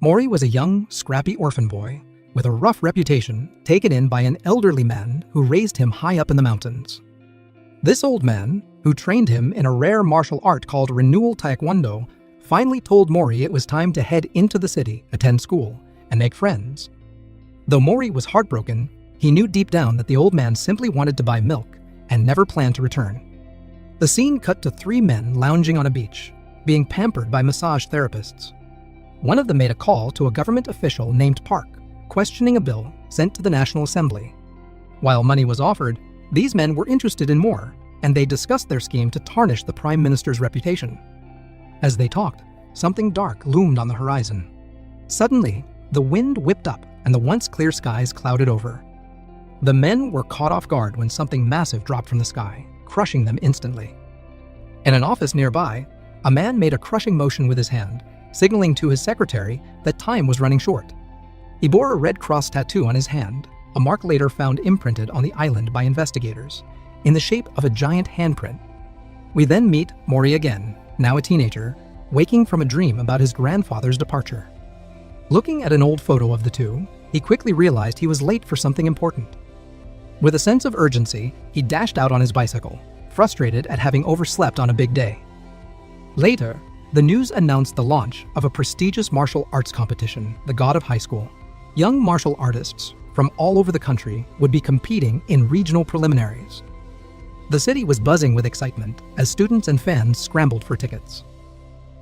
Mori was a young, scrappy orphan boy with a rough reputation taken in by an elderly man who raised him high up in the mountains. This old man, who trained him in a rare martial art called Renewal Taekwondo, finally told Mori it was time to head into the city, attend school, and make friends. Though Mori was heartbroken, he knew deep down that the old man simply wanted to buy milk and never planned to return. The scene cut to 3 men lounging on a beach, being pampered by massage therapists. One of them made a call to a government official named Park, questioning a bill sent to the National Assembly. While money was offered, these men were interested in more, and they discussed their scheme to tarnish the Prime Minister's reputation. As they talked, something dark loomed on the horizon. Suddenly, the wind whipped up and the once clear skies clouded over. The men were caught off guard when something massive dropped from the sky, crushing them instantly. In an office nearby, a man made a crushing motion with his hand, signaling to his secretary that time was running short. He bore a red cross tattoo on his hand, a mark later found imprinted on the island by investigators, in the shape of a giant handprint. We then meet Mori again, now a teenager, waking from a dream about his grandfather's departure. Looking at an old photo of the two, he quickly realized he was late for something important. With a sense of urgency, he dashed out on his bicycle, frustrated at having overslept on a big day. Later, the news announced the launch of a prestigious martial arts competition, the God of Highschool. Young martial artists from all over the country would be competing in regional preliminaries. The city was buzzing with excitement as students and fans scrambled for tickets.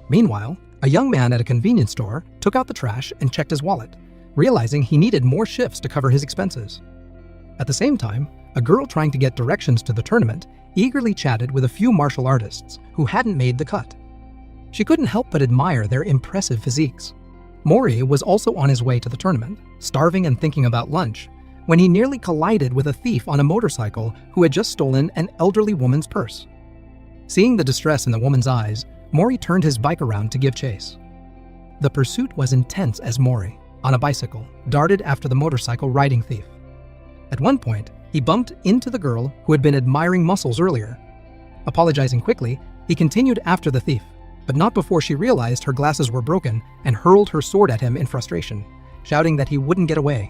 Meanwhile, a young man at a convenience store took out the trash and checked his wallet, realizing he needed more shifts to cover his expenses. At the same time, a girl trying to get directions to the tournament eagerly chatted with a few martial artists who hadn't made the cut. She couldn't help but admire their impressive physiques. Mori was also on his way to the tournament, starving and thinking about lunch, when he nearly collided with a thief on a motorcycle who had just stolen an elderly woman's purse. Seeing the distress in the woman's eyes, Mori turned his bike around to give chase. The pursuit was intense as Mori, on a bicycle, darted after the motorcycle riding thief. At one point, he bumped into the girl who had been admiring muscles earlier. Apologizing quickly, he continued after the thief, but not before she realized her glasses were broken and hurled her sword at him in frustration, shouting that he wouldn't get away.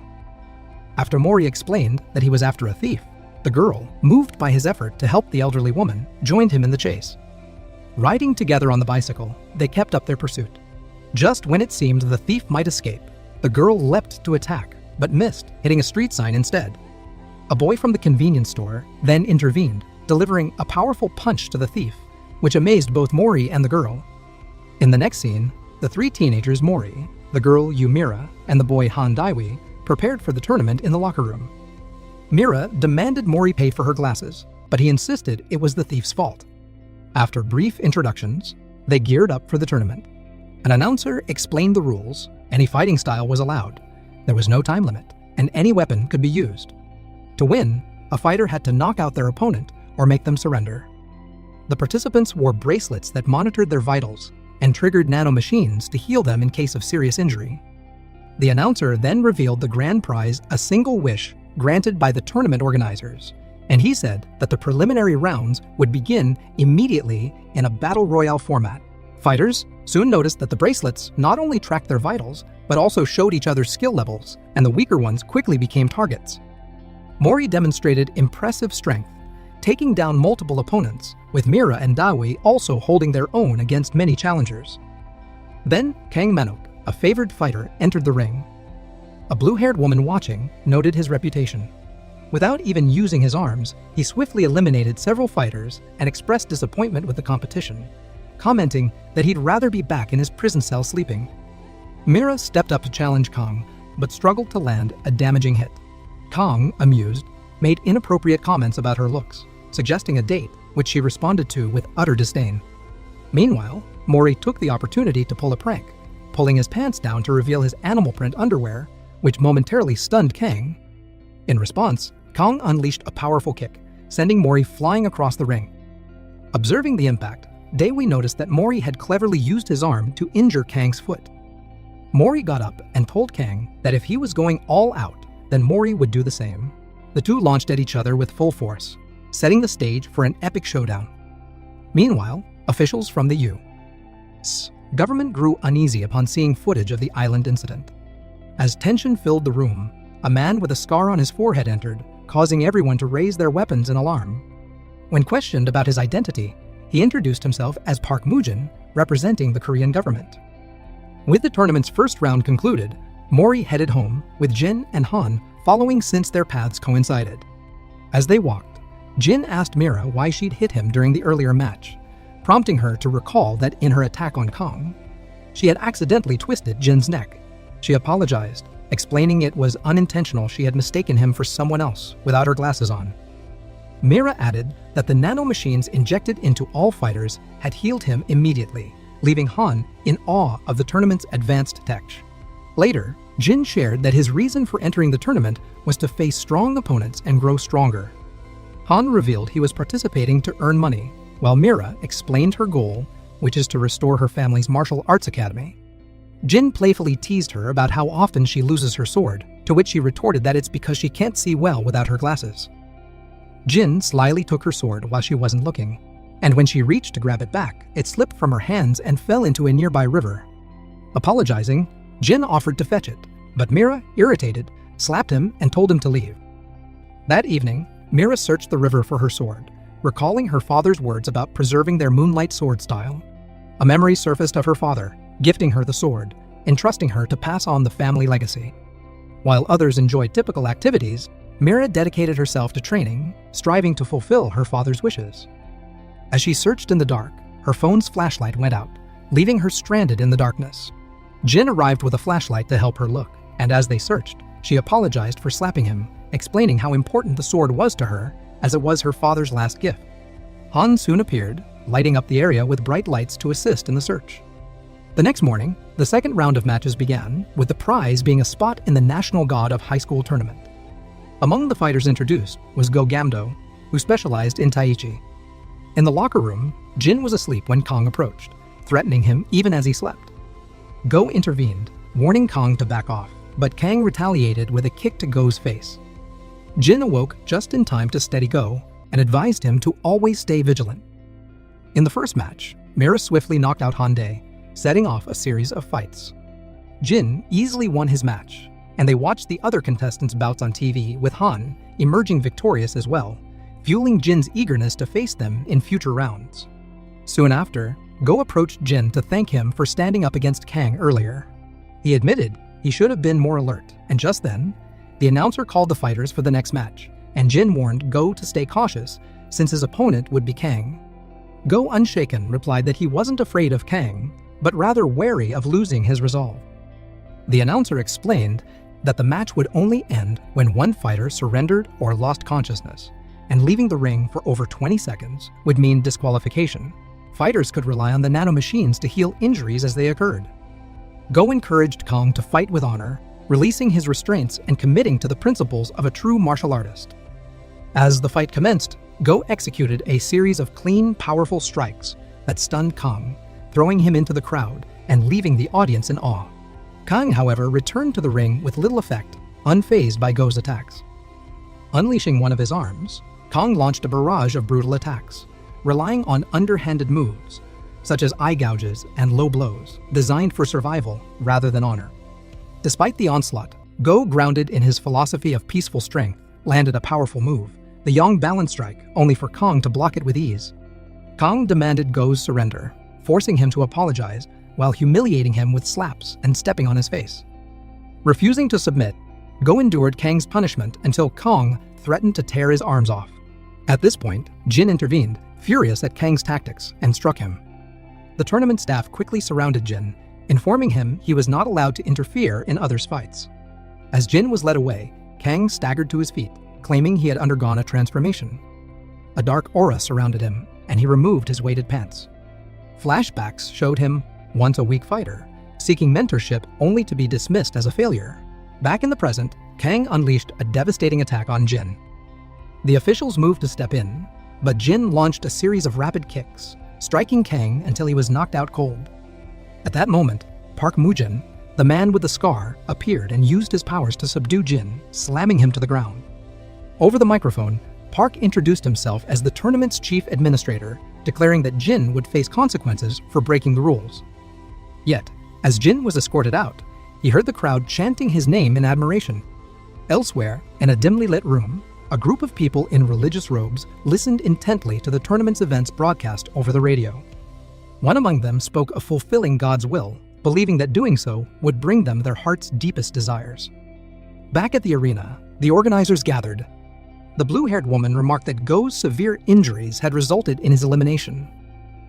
After Mori explained that he was after a thief, the girl, moved by his effort to help the elderly woman, joined him in the chase. Riding together on the bicycle, they kept up their pursuit. Just when it seemed the thief might escape, the girl leapt to attack, but missed, hitting a street sign instead. A boy from the convenience store then intervened, delivering a powerful punch to the thief, which amazed both Mori and the girl. In the next scene, the 3 teenagers Mori, the girl Yumira, and the boy Han Daiwi prepared for the tournament in the locker room. Mira demanded Mori pay for her glasses, but he insisted it was the thief's fault. After brief introductions, they geared up for the tournament. An announcer explained the rules. Any fighting style was allowed. There was no time limit, and any weapon could be used. To win, a fighter had to knock out their opponent or make them surrender. The participants wore bracelets that monitored their vitals and triggered nanomachines to heal them in case of serious injury. The announcer then revealed the grand prize, a single wish granted by the tournament organizers, and he said that the preliminary rounds would begin immediately in a battle royale format. Fighters soon noticed that the bracelets not only tracked their vitals, but also showed each other's skill levels, and the weaker ones quickly became targets. Mori demonstrated impressive strength, taking down multiple opponents, with Mira and Dawi also holding their own against many challengers. Then Kang Manok, a favored fighter, entered the ring. A blue-haired woman watching noted his reputation. Without even using his arms, he swiftly eliminated several fighters and expressed disappointment with the competition, commenting that he'd rather be back in his prison cell sleeping. Mira stepped up to challenge Kang, but struggled to land a damaging hit. Kang, amused, made inappropriate comments about her looks, suggesting a date, which she responded to with utter disdain. Meanwhile, Mori took the opportunity to pull a prank, pulling his pants down to reveal his animal print underwear, which momentarily stunned Kang. In response, Kang unleashed a powerful kick, sending Mori flying across the ring. Observing the impact, Dawi noticed that Mori had cleverly used his arm to injure Kang's foot. Mori got up and told Kang that if he was going all out, then Mori would do the same. The two launched at each other with full force, setting the stage for an epic showdown. Meanwhile, officials from the U.S. Government grew uneasy upon seeing footage of the island incident. As tension filled the room, a man with a scar on his forehead entered, causing everyone to raise their weapons in alarm. When questioned about his identity, he introduced himself as Park Moojin, representing the Korean government. With the tournament's first round concluded, Mori headed home, with Jin and Han following since their paths coincided. As they walked, Jin asked Mira why she'd hit him during the earlier match, prompting her to recall that in her attack on Kong, she had accidentally twisted Jin's neck. She apologized, explaining it was unintentional. She had mistaken him for someone else without her glasses on. Mira added that the nanomachines injected into all fighters had healed him immediately, leaving Han in awe of the tournament's advanced tech. Later, Jin shared that his reason for entering the tournament was to face strong opponents and grow stronger. Han revealed he was participating to earn money, while Mira explained her goal, which is to restore her family's martial arts academy. Jin playfully teased her about how often she loses her sword, to which she retorted that it's because she can't see well without her glasses. Jin slyly took her sword while she wasn't looking, and when she reached to grab it back, it slipped from her hands and fell into a nearby river. Apologizing, Jin offered to fetch it, but Mira, irritated, slapped him and told him to leave. That evening, Mira searched the river for her sword, recalling her father's words about preserving their moonlight sword style. A memory surfaced of her father, gifting her the sword, entrusting her to pass on the family legacy. While others enjoyed typical activities, Mira dedicated herself to training, striving to fulfill her father's wishes. As she searched in the dark, her phone's flashlight went out, leaving her stranded in the darkness. Jin arrived with a flashlight to help her look, and as they searched, she apologized for slapping him, explaining how important the sword was to her, as it was her father's last gift. Han soon appeared, lighting up the area with bright lights to assist in the search. The next morning, the second round of matches began, with the prize being a spot in the National God of Highschool tournament. Among the fighters introduced was Go Gamdo, who specialized in Tai Chi. In the locker room, Jin was asleep when Kong approached, threatening him even as he slept. Go intervened, warning Kong to back off, but Kang retaliated with a kick to Go's face. Jin awoke just in time to steady Go and advised him to always stay vigilant. In the first match, Mira swiftly knocked out Han Dae, setting off a series of fights. Jin easily won his match, and they watched the other contestants' bouts on TV, with Han emerging victorious as well, fueling Jin's eagerness to face them in future rounds. Soon after, Go approached Jin to thank him for standing up against Kang earlier. He admitted he should have been more alert, and just then, the announcer called the fighters for the next match, and Jin warned Go to stay cautious since his opponent would be Kang. Go, unshaken, replied that he wasn't afraid of Kang, but rather wary of losing his resolve. The announcer explained that the match would only end when one fighter surrendered or lost consciousness, and leaving the ring for over 20 seconds would mean disqualification. Fighters could rely on the nanomachines to heal injuries as they occurred. Go encouraged Kong to fight with honor, releasing his restraints and committing to the principles of a true martial artist. As the fight commenced, Go executed a series of clean, powerful strikes that stunned Kong, throwing him into the crowd and leaving the audience in awe. Kang, however, returned to the ring with little effect, unfazed by Go's attacks. Unleashing one of his arms, Kong launched a barrage of brutal attacks, relying on underhanded moves, such as eye gouges and low blows, designed for survival rather than honor. Despite the onslaught, Go, grounded in his philosophy of peaceful strength, landed a powerful move, the Yang balance strike, only for Kong to block it with ease. Kong demanded Go's surrender, forcing him to apologize while humiliating him with slaps and stepping on his face. Refusing to submit, Go endured Kang's punishment until Kong threatened to tear his arms off. At this point, Jin intervened, furious at Kang's tactics, and struck him. The tournament staff quickly surrounded Jin, informing him he was not allowed to interfere in others' fights. As Jin was led away, Kang staggered to his feet, claiming he had undergone a transformation. A dark aura surrounded him, and he removed his weighted pants. Flashbacks showed him, once a weak fighter, seeking mentorship only to be dismissed as a failure. Back in the present, Kang unleashed a devastating attack on Jin. The officials moved to step in, but Jin launched a series of rapid kicks, striking Kang until he was knocked out cold. At that moment, Park Moojin, the man with the scar, appeared and used his powers to subdue Jin, slamming him to the ground. Over the microphone, Park introduced himself as the tournament's chief administrator, declaring that Jin would face consequences for breaking the rules. Yet, as Jin was escorted out, he heard the crowd chanting his name in admiration. Elsewhere, in a dimly lit room, a group of people in religious robes listened intently to the tournament's events broadcast over the radio. One among them spoke of fulfilling God's will, believing that doing so would bring them their heart's deepest desires. Back at the arena, the organizers gathered. The blue-haired woman remarked that Go's severe injuries had resulted in his elimination.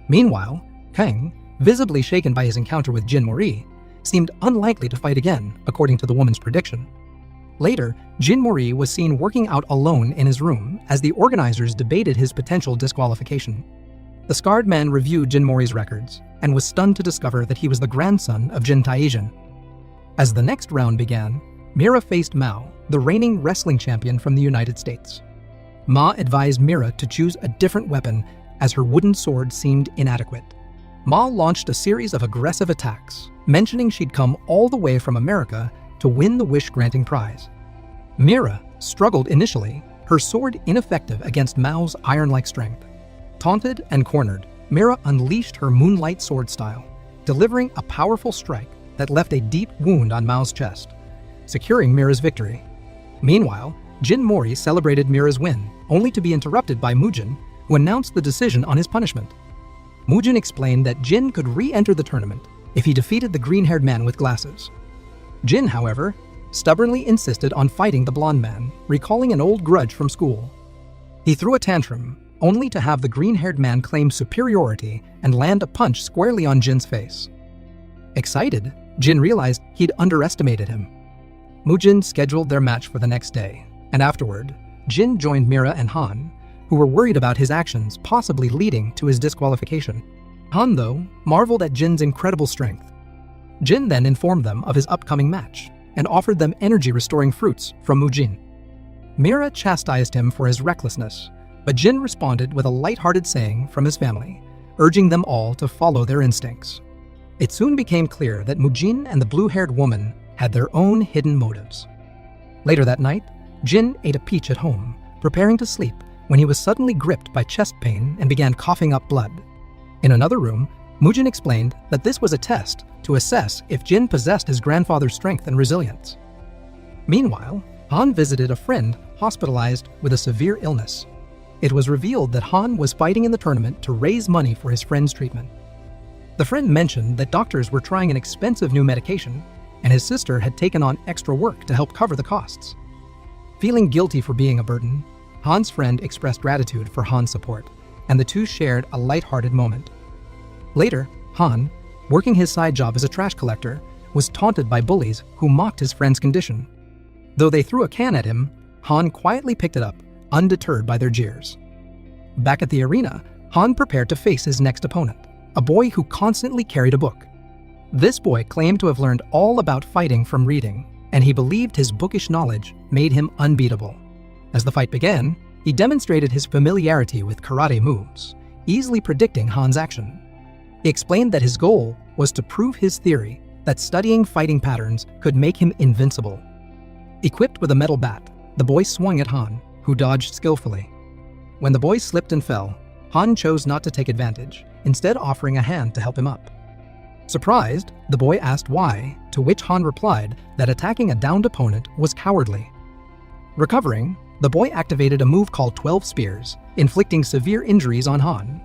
Meanwhile, Kang, visibly shaken by his encounter with Jin Mori, seemed unlikely to fight again, according to the woman's prediction. Later, Jin Mori was seen working out alone in his room as the organizers debated his potential disqualification. The scarred man reviewed Jin Mori's records and was stunned to discover that he was the grandson of Jin Taijin. As the next round began, Mira faced Mao, the reigning wrestling champion from the United States. Ma advised Mira to choose a different weapon as her wooden sword seemed inadequate. Ma launched a series of aggressive attacks, mentioning she'd come all the way from America to win the wish-granting prize. Mira struggled initially, her sword ineffective against Mao's iron-like strength. Taunted and cornered, Mira unleashed her moonlight sword style, delivering a powerful strike that left a deep wound on Mao's chest, securing Mira's victory. Meanwhile, Jin Mori celebrated Mira's win, only to be interrupted by Mujin, who announced the decision on his punishment. Mujin explained that Jin could re-enter the tournament if he defeated the green-haired man with glasses. Jin, however, stubbornly insisted on fighting the blonde man, recalling an old grudge from school. He threw a tantrum, only to have the green-haired man claim superiority and land a punch squarely on Jin's face. Excited, Jin realized he'd underestimated him. Mujin scheduled their match for the next day, and afterward, Jin joined Mira and Han, who were worried about his actions possibly leading to his disqualification. Han, though, marveled at Jin's incredible strength. Jin then informed them of his upcoming match and offered them energy-restoring fruits from Mujin. Mira chastised him for his recklessness, but Jin responded with a light-hearted saying from his family, urging them all to follow their instincts. It soon became clear that Mujin and the blue-haired woman had their own hidden motives. Later that night, Jin ate a peach at home, preparing to sleep when he was suddenly gripped by chest pain and began coughing up blood. In another room, Mujin explained that this was a test to assess if Jin possessed his grandfather's strength and resilience. Meanwhile, Han visited a friend hospitalized with a severe illness. It was revealed that Han was fighting in the tournament to raise money for his friend's treatment. The friend mentioned that doctors were trying an expensive new medication, and his sister had taken on extra work to help cover the costs. Feeling guilty for being a burden, Han's friend expressed gratitude for Han's support, and the two shared a light-hearted moment. Later, Han, working his side job as a trash collector, was taunted by bullies who mocked his friend's condition. Though they threw a can at him, Han quietly picked it up, undeterred by their jeers. Back at the arena, Han prepared to face his next opponent, a boy who constantly carried a book. This boy claimed to have learned all about fighting from reading, and he believed his bookish knowledge made him unbeatable. As the fight began, he demonstrated his familiarity with karate moves, easily predicting Han's action. He explained that his goal was to prove his theory that studying fighting patterns could make him invincible. Equipped with a metal bat, the boy swung at Han, who dodged skillfully. When the boy slipped and fell, Han chose not to take advantage, instead offering a hand to help him up. Surprised, the boy asked why, to which Han replied that attacking a downed opponent was cowardly. Recovering, the boy activated a move called 12 Spears, inflicting severe injuries on Han.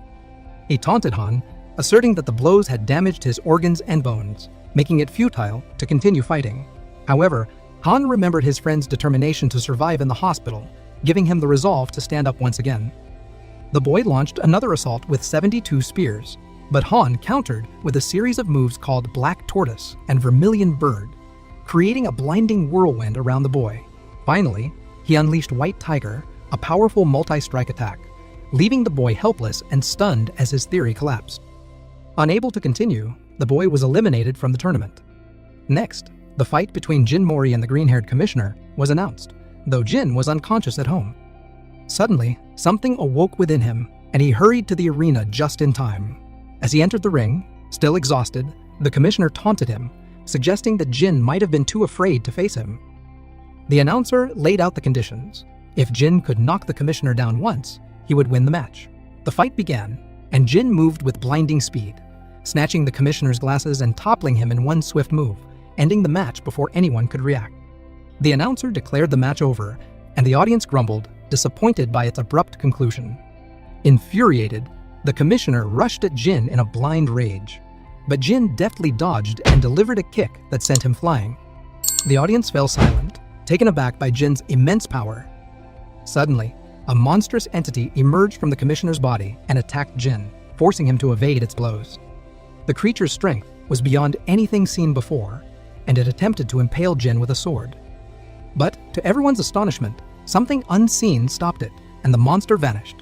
He taunted Han, asserting that the blows had damaged his organs and bones, making it futile to continue fighting. However, Han remembered his friend's determination to survive in the hospital, giving him the resolve to stand up once again. The boy launched another assault with 72 spears, but Han countered with a series of moves called Black Tortoise and Vermilion Bird, creating a blinding whirlwind around the boy. Finally, he unleashed White Tiger, a powerful multi-strike attack, leaving the boy helpless and stunned as his theory collapsed. Unable to continue, the boy was eliminated from the tournament. Next, the fight between Jin Mori and the green-haired commissioner was announced, though Jin was unconscious at home. Suddenly, something awoke within him, and he hurried to the arena just in time. As he entered the ring, still exhausted, the commissioner taunted him, suggesting that Jin might have been too afraid to face him. The announcer laid out the conditions. If Jin could knock the commissioner down once, he would win the match. The fight began, and Jin moved with blinding speed. snatching the commissioner's glasses and toppling him in one swift move, ending the match before anyone could react. The announcer declared the match over, and the audience grumbled, disappointed by its abrupt conclusion. Infuriated, the commissioner rushed at Jin in a blind rage. But Jin deftly dodged and delivered a kick that sent him flying. The audience fell silent, taken aback by Jin's immense power. Suddenly, a monstrous entity emerged from the commissioner's body and attacked Jin, forcing him to evade its blows. The creature's strength was beyond anything seen before, and it attempted to impale Jin with a sword. But, to everyone's astonishment, something unseen stopped it, and the monster vanished.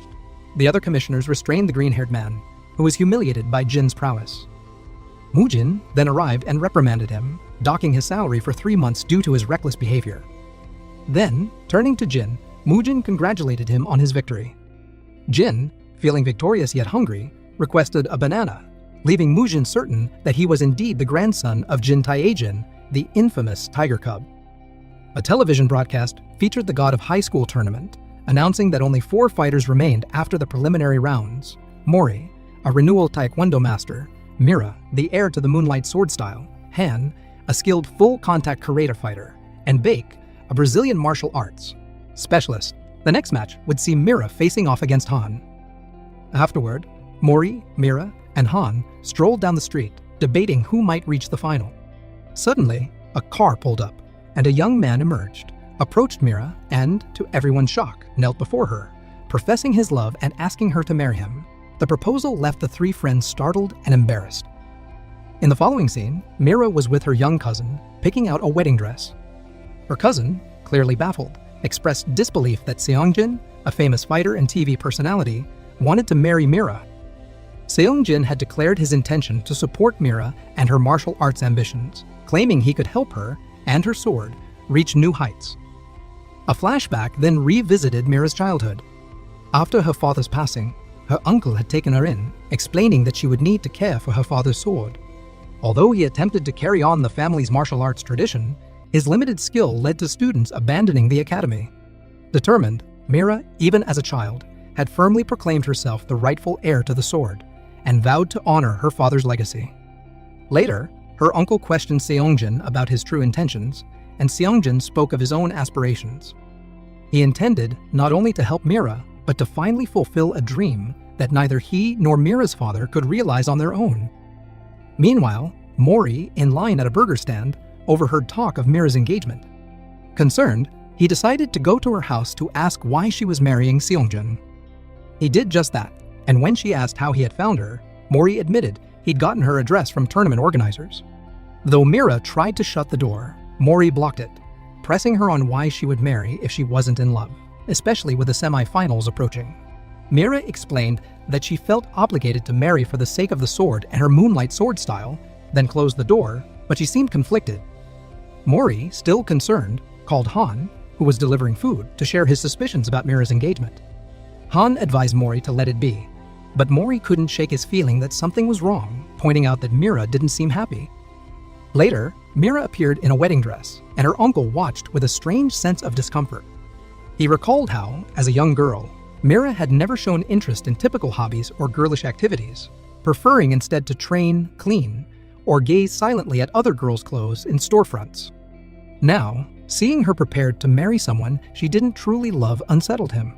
The other commissioners restrained the green-haired man, who was humiliated by Jin's prowess. Mujin then arrived and reprimanded him, docking his salary for 3 months due to his reckless behavior. Then, turning to Jin, Mujin congratulated him on his victory. Jin, feeling victorious yet hungry, requested a banana, leaving Mujin certain that he was indeed the grandson of Jin Taejin, the infamous tiger cub. A television broadcast featured the God of Highschool tournament, announcing that only 4 fighters remained after the preliminary rounds: Mori, a renewal taekwondo master; Mira, the heir to the Moonlight sword style; Han, a skilled full-contact karate fighter; and Bake, a Brazilian martial arts specialist. The next match would see Mira facing off against Han. Afterward, Mori, Mira, and Han strolled down the street, debating who might reach the final. Suddenly, a car pulled up, and a young man emerged, approached Mira, and, to everyone's shock, knelt before her, professing his love and asking her to marry him. The proposal left the 3 friends startled and embarrassed. In the following scene, Mira was with her young cousin, picking out a wedding dress. Her cousin, clearly baffled, expressed disbelief that Seongjin, a famous fighter and TV personality, wanted to marry Mira. Seongjin had declared his intention to support Mira and her martial arts ambitions, claiming he could help her and her sword reach new heights. A flashback then revisited Mira's childhood. After her father's passing, her uncle had taken her in, explaining that she would need to care for her father's sword. Although he attempted to carry on the family's martial arts tradition, his limited skill led to students abandoning the academy. Determined, Mira, even as a child, had firmly proclaimed herself the rightful heir to the sword, and vowed to honor her father's legacy. Later, her uncle questioned Seongjin about his true intentions, and Seongjin spoke of his own aspirations. He intended not only to help Mira, but to finally fulfill a dream that neither he nor Mira's father could realize on their own. Meanwhile, Mori, in line at a burger stand, overheard talk of Mira's engagement. Concerned, he decided to go to her house to ask why she was marrying Seongjin. He did just that, and when she asked how he had found her, Mori admitted he'd gotten her address from tournament organizers. Though Mira tried to shut the door, Mori blocked it, pressing her on why she would marry if she wasn't in love, especially with the semi-finals approaching. Mira explained that she felt obligated to marry for the sake of the sword and her Moonlight sword style, then closed the door, but she seemed conflicted. Mori, still concerned, called Han, who was delivering food, to share his suspicions about Mira's engagement. Han advised Mori to let it be, but Mori couldn't shake his feeling that something was wrong, pointing out that Mira didn't seem happy. Later, Mira appeared in a wedding dress, and her uncle watched with a strange sense of discomfort. He recalled how, as a young girl, Mira had never shown interest in typical hobbies or girlish activities, preferring instead to train, clean, or gaze silently at other girls' clothes in storefronts. Now, seeing her prepared to marry someone she didn't truly love unsettled him.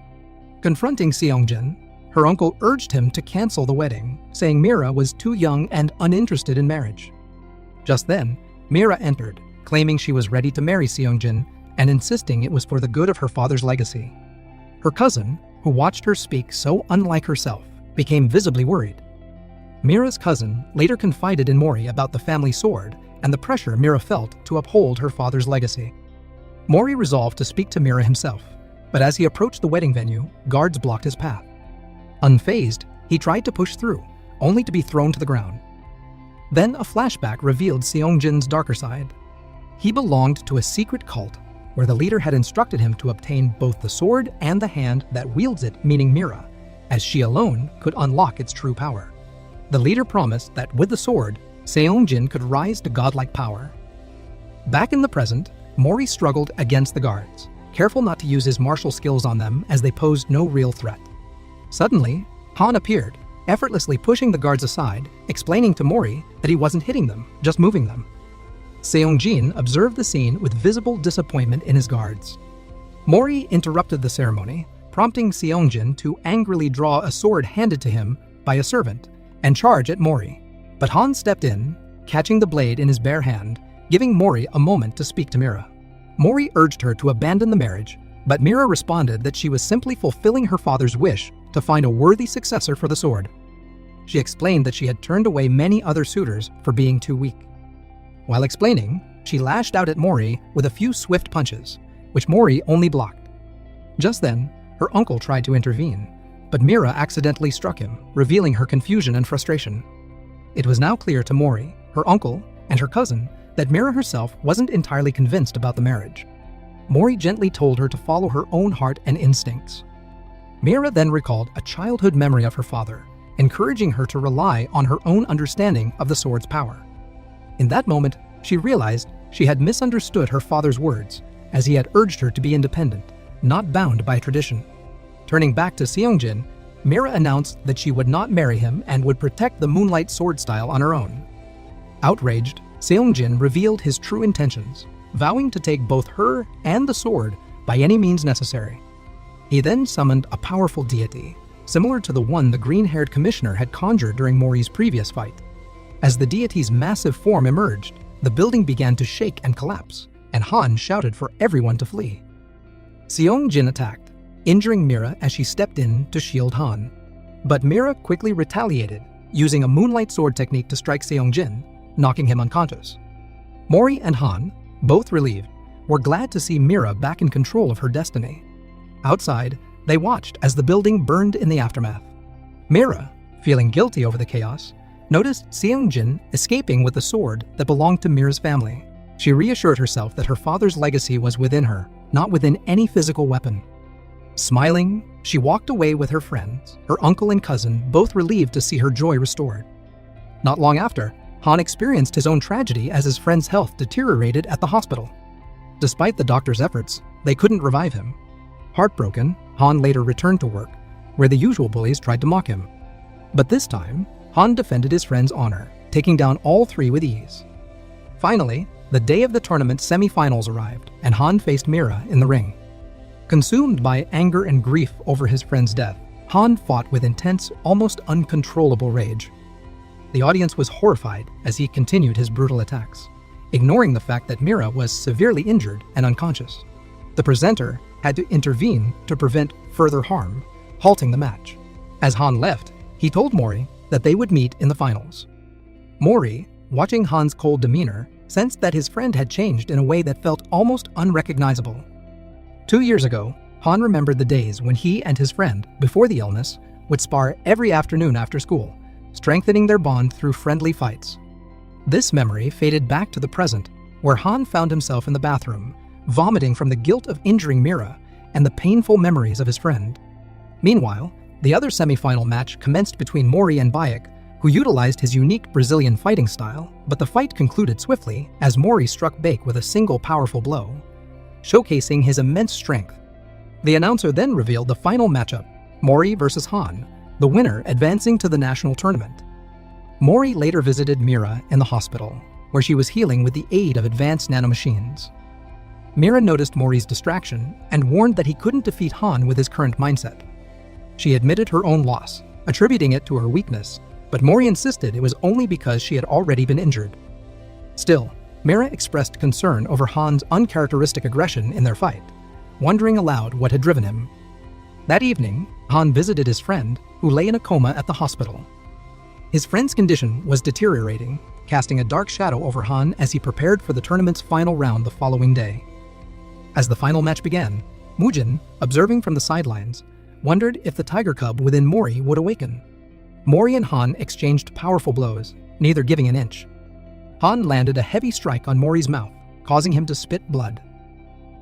Confronting Seongjin, her uncle urged him to cancel the wedding, saying Mira was too young and uninterested in marriage. Just then, Mira entered, claiming she was ready to marry Seongjin and insisting it was for the good of her father's legacy. Her cousin, who watched her speak so unlike herself, became visibly worried. Mira's cousin later confided in Mori about the family sword and the pressure Mira felt to uphold her father's legacy. Mori resolved to speak to Mira himself, but as he approached the wedding venue, guards blocked his path. Unfazed, he tried to push through, only to be thrown to the ground. Then a flashback revealed Seongjin's darker side. He belonged to a secret cult where the leader had instructed him to obtain both the sword and the hand that wields it, meaning Mira, as she alone could unlock its true power. The leader promised that with the sword, Seongjin could rise to godlike power. Back in the present, Mori struggled against the guards, careful not to use his martial skills on them as they posed no real threat. Suddenly, Han appeared, effortlessly pushing the guards aside, explaining to Mori that he wasn't hitting them, just moving them. Seong-jin observed the scene with visible disappointment in his guards. Mori interrupted the ceremony, prompting Seong-jin to angrily draw a sword handed to him by a servant and charge at Mori. But Han stepped in, catching the blade in his bare hand, giving Mori a moment to speak to Mira. Mori urged her to abandon the marriage, but Mira responded that she was simply fulfilling her father's wish to find a worthy successor for the sword. She explained that she had turned away many other suitors for being too weak. While explaining, she lashed out at Mori with a few swift punches, which Mori only blocked. Just then, her uncle tried to intervene, but Mira accidentally struck him, revealing her confusion and frustration. It was now clear to Mori, her uncle, and her cousin that Mira herself wasn't entirely convinced about the marriage. Mori gently told her to follow her own heart and instincts. Mira then recalled a childhood memory of her father, encouraging her to rely on her own understanding of the sword's power. In that moment, she realized she had misunderstood her father's words, as he had urged her to be independent, not bound by tradition. Turning back to Seong-jin, Mira announced that she would not marry him and would protect the moonlight sword style on her own. Outraged, Seong-jin revealed his true intentions, vowing to take both her and the sword by any means necessary. He then summoned a powerful deity, similar to the one the green-haired commissioner had conjured during Mori's previous fight. As the deity's massive form emerged, the building began to shake and collapse, and Han shouted for everyone to flee. Seong-jin attacked, injuring Mira as she stepped in to shield Han. But Mira quickly retaliated, using a moonlight sword technique to strike Seong-jin, knocking him unconscious. Mori and Han, both relieved, were glad to see Mira back in control of her destiny. Outside, they watched as the building burned in the aftermath. Mira, feeling guilty over the chaos, noticed Seong-jin escaping with the sword that belonged to Mira's family. She reassured herself that her father's legacy was within her, not within any physical weapon. Smiling, she walked away with her friends, her uncle and cousin, both relieved to see her joy restored. Not long after, Han experienced his own tragedy as his friend's health deteriorated at the hospital. Despite the doctor's efforts, they couldn't revive him. Heartbroken, Han later returned to work, where the usual bullies tried to mock him. But this time, Han defended his friend's honor, taking down all three with ease. Finally, the day of the tournament semi-finals arrived, and Han faced Mira in the ring. Consumed by anger and grief over his friend's death, Han fought with intense, almost uncontrollable rage. The audience was horrified as he continued his brutal attacks, ignoring the fact that Mira was severely injured and unconscious. The presenter had to intervene to prevent further harm, halting the match. As Han left, he told Mori that they would meet in the finals. Mori, watching Han's cold demeanor, sensed that his friend had changed in a way that felt almost unrecognizable. 2 years ago, Han remembered the days when he and his friend, before the illness, would spar every afternoon after school, strengthening their bond through friendly fights. This memory faded back to the present, where Han found himself in the bathroom, vomiting from the guilt of injuring Mira and the painful memories of his friend. Meanwhile, the other semi-final match commenced between Mori and Bayek, who utilized his unique Brazilian fighting style, but the fight concluded swiftly as Mori struck Bayek with a single powerful blow, showcasing his immense strength. The announcer then revealed the final matchup, Mori versus Han, the winner advancing to the national tournament. Mori later visited Mira in the hospital, where she was healing with the aid of advanced nanomachines. Mira noticed Mori's distraction and warned that he couldn't defeat Han with his current mindset. She admitted her own loss, attributing it to her weakness, but Mori insisted it was only because she had already been injured. Still, Mira expressed concern over Han's uncharacteristic aggression in their fight, wondering aloud what had driven him. That evening, Han visited his friend, who lay in a coma at the hospital. His friend's condition was deteriorating, casting a dark shadow over Han as he prepared for the tournament's final round the following day. As the final match began, Mujin, observing from the sidelines, wondered if the tiger cub within Mori would awaken. Mori and Han exchanged powerful blows, neither giving an inch. Han landed a heavy strike on Mori's mouth, causing him to spit blood.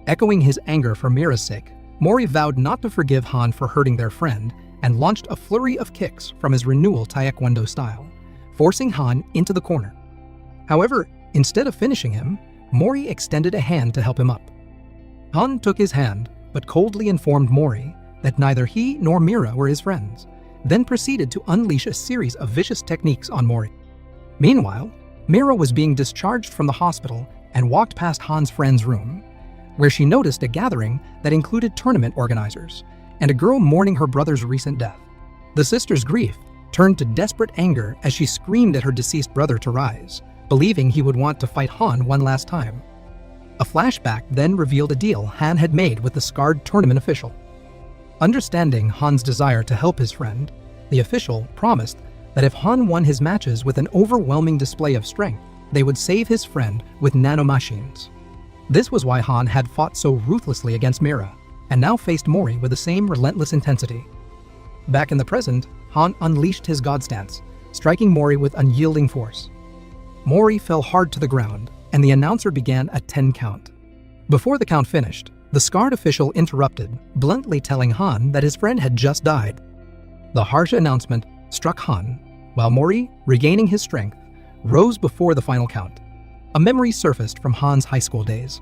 Echoing his anger for Mira's sake, Mori vowed not to forgive Han for hurting their friend and launched a flurry of kicks from his renewal Taekwondo style, forcing Han into the corner. However, instead of finishing him, Mori extended a hand to help him up. Han took his hand, but coldly informed Mori that neither he nor Mira were his friends, then proceeded to unleash a series of vicious techniques on Mori. Meanwhile, Mira was being discharged from the hospital and walked past Han's friend's room, where she noticed a gathering that included tournament organizers and a girl mourning her brother's recent death. The sister's grief turned to desperate anger as she screamed at her deceased brother to rise, believing he would want to fight Han one last time. A flashback then revealed a deal Han had made with the scarred tournament official. Understanding Han's desire to help his friend, the official promised that if Han won his matches with an overwhelming display of strength, they would save his friend with nanomachines. This was why Han had fought so ruthlessly against Mira, and now faced Mori with the same relentless intensity. Back in the present, Han unleashed his god stance, striking Mori with unyielding force. Mori fell hard to the ground, and the announcer began a 10 count. Before the count finished, the scarred official interrupted, bluntly telling Han that his friend had just died. The harsh announcement struck Han, while Mori, regaining his strength, rose before the final count. A memory surfaced from Han's high school days.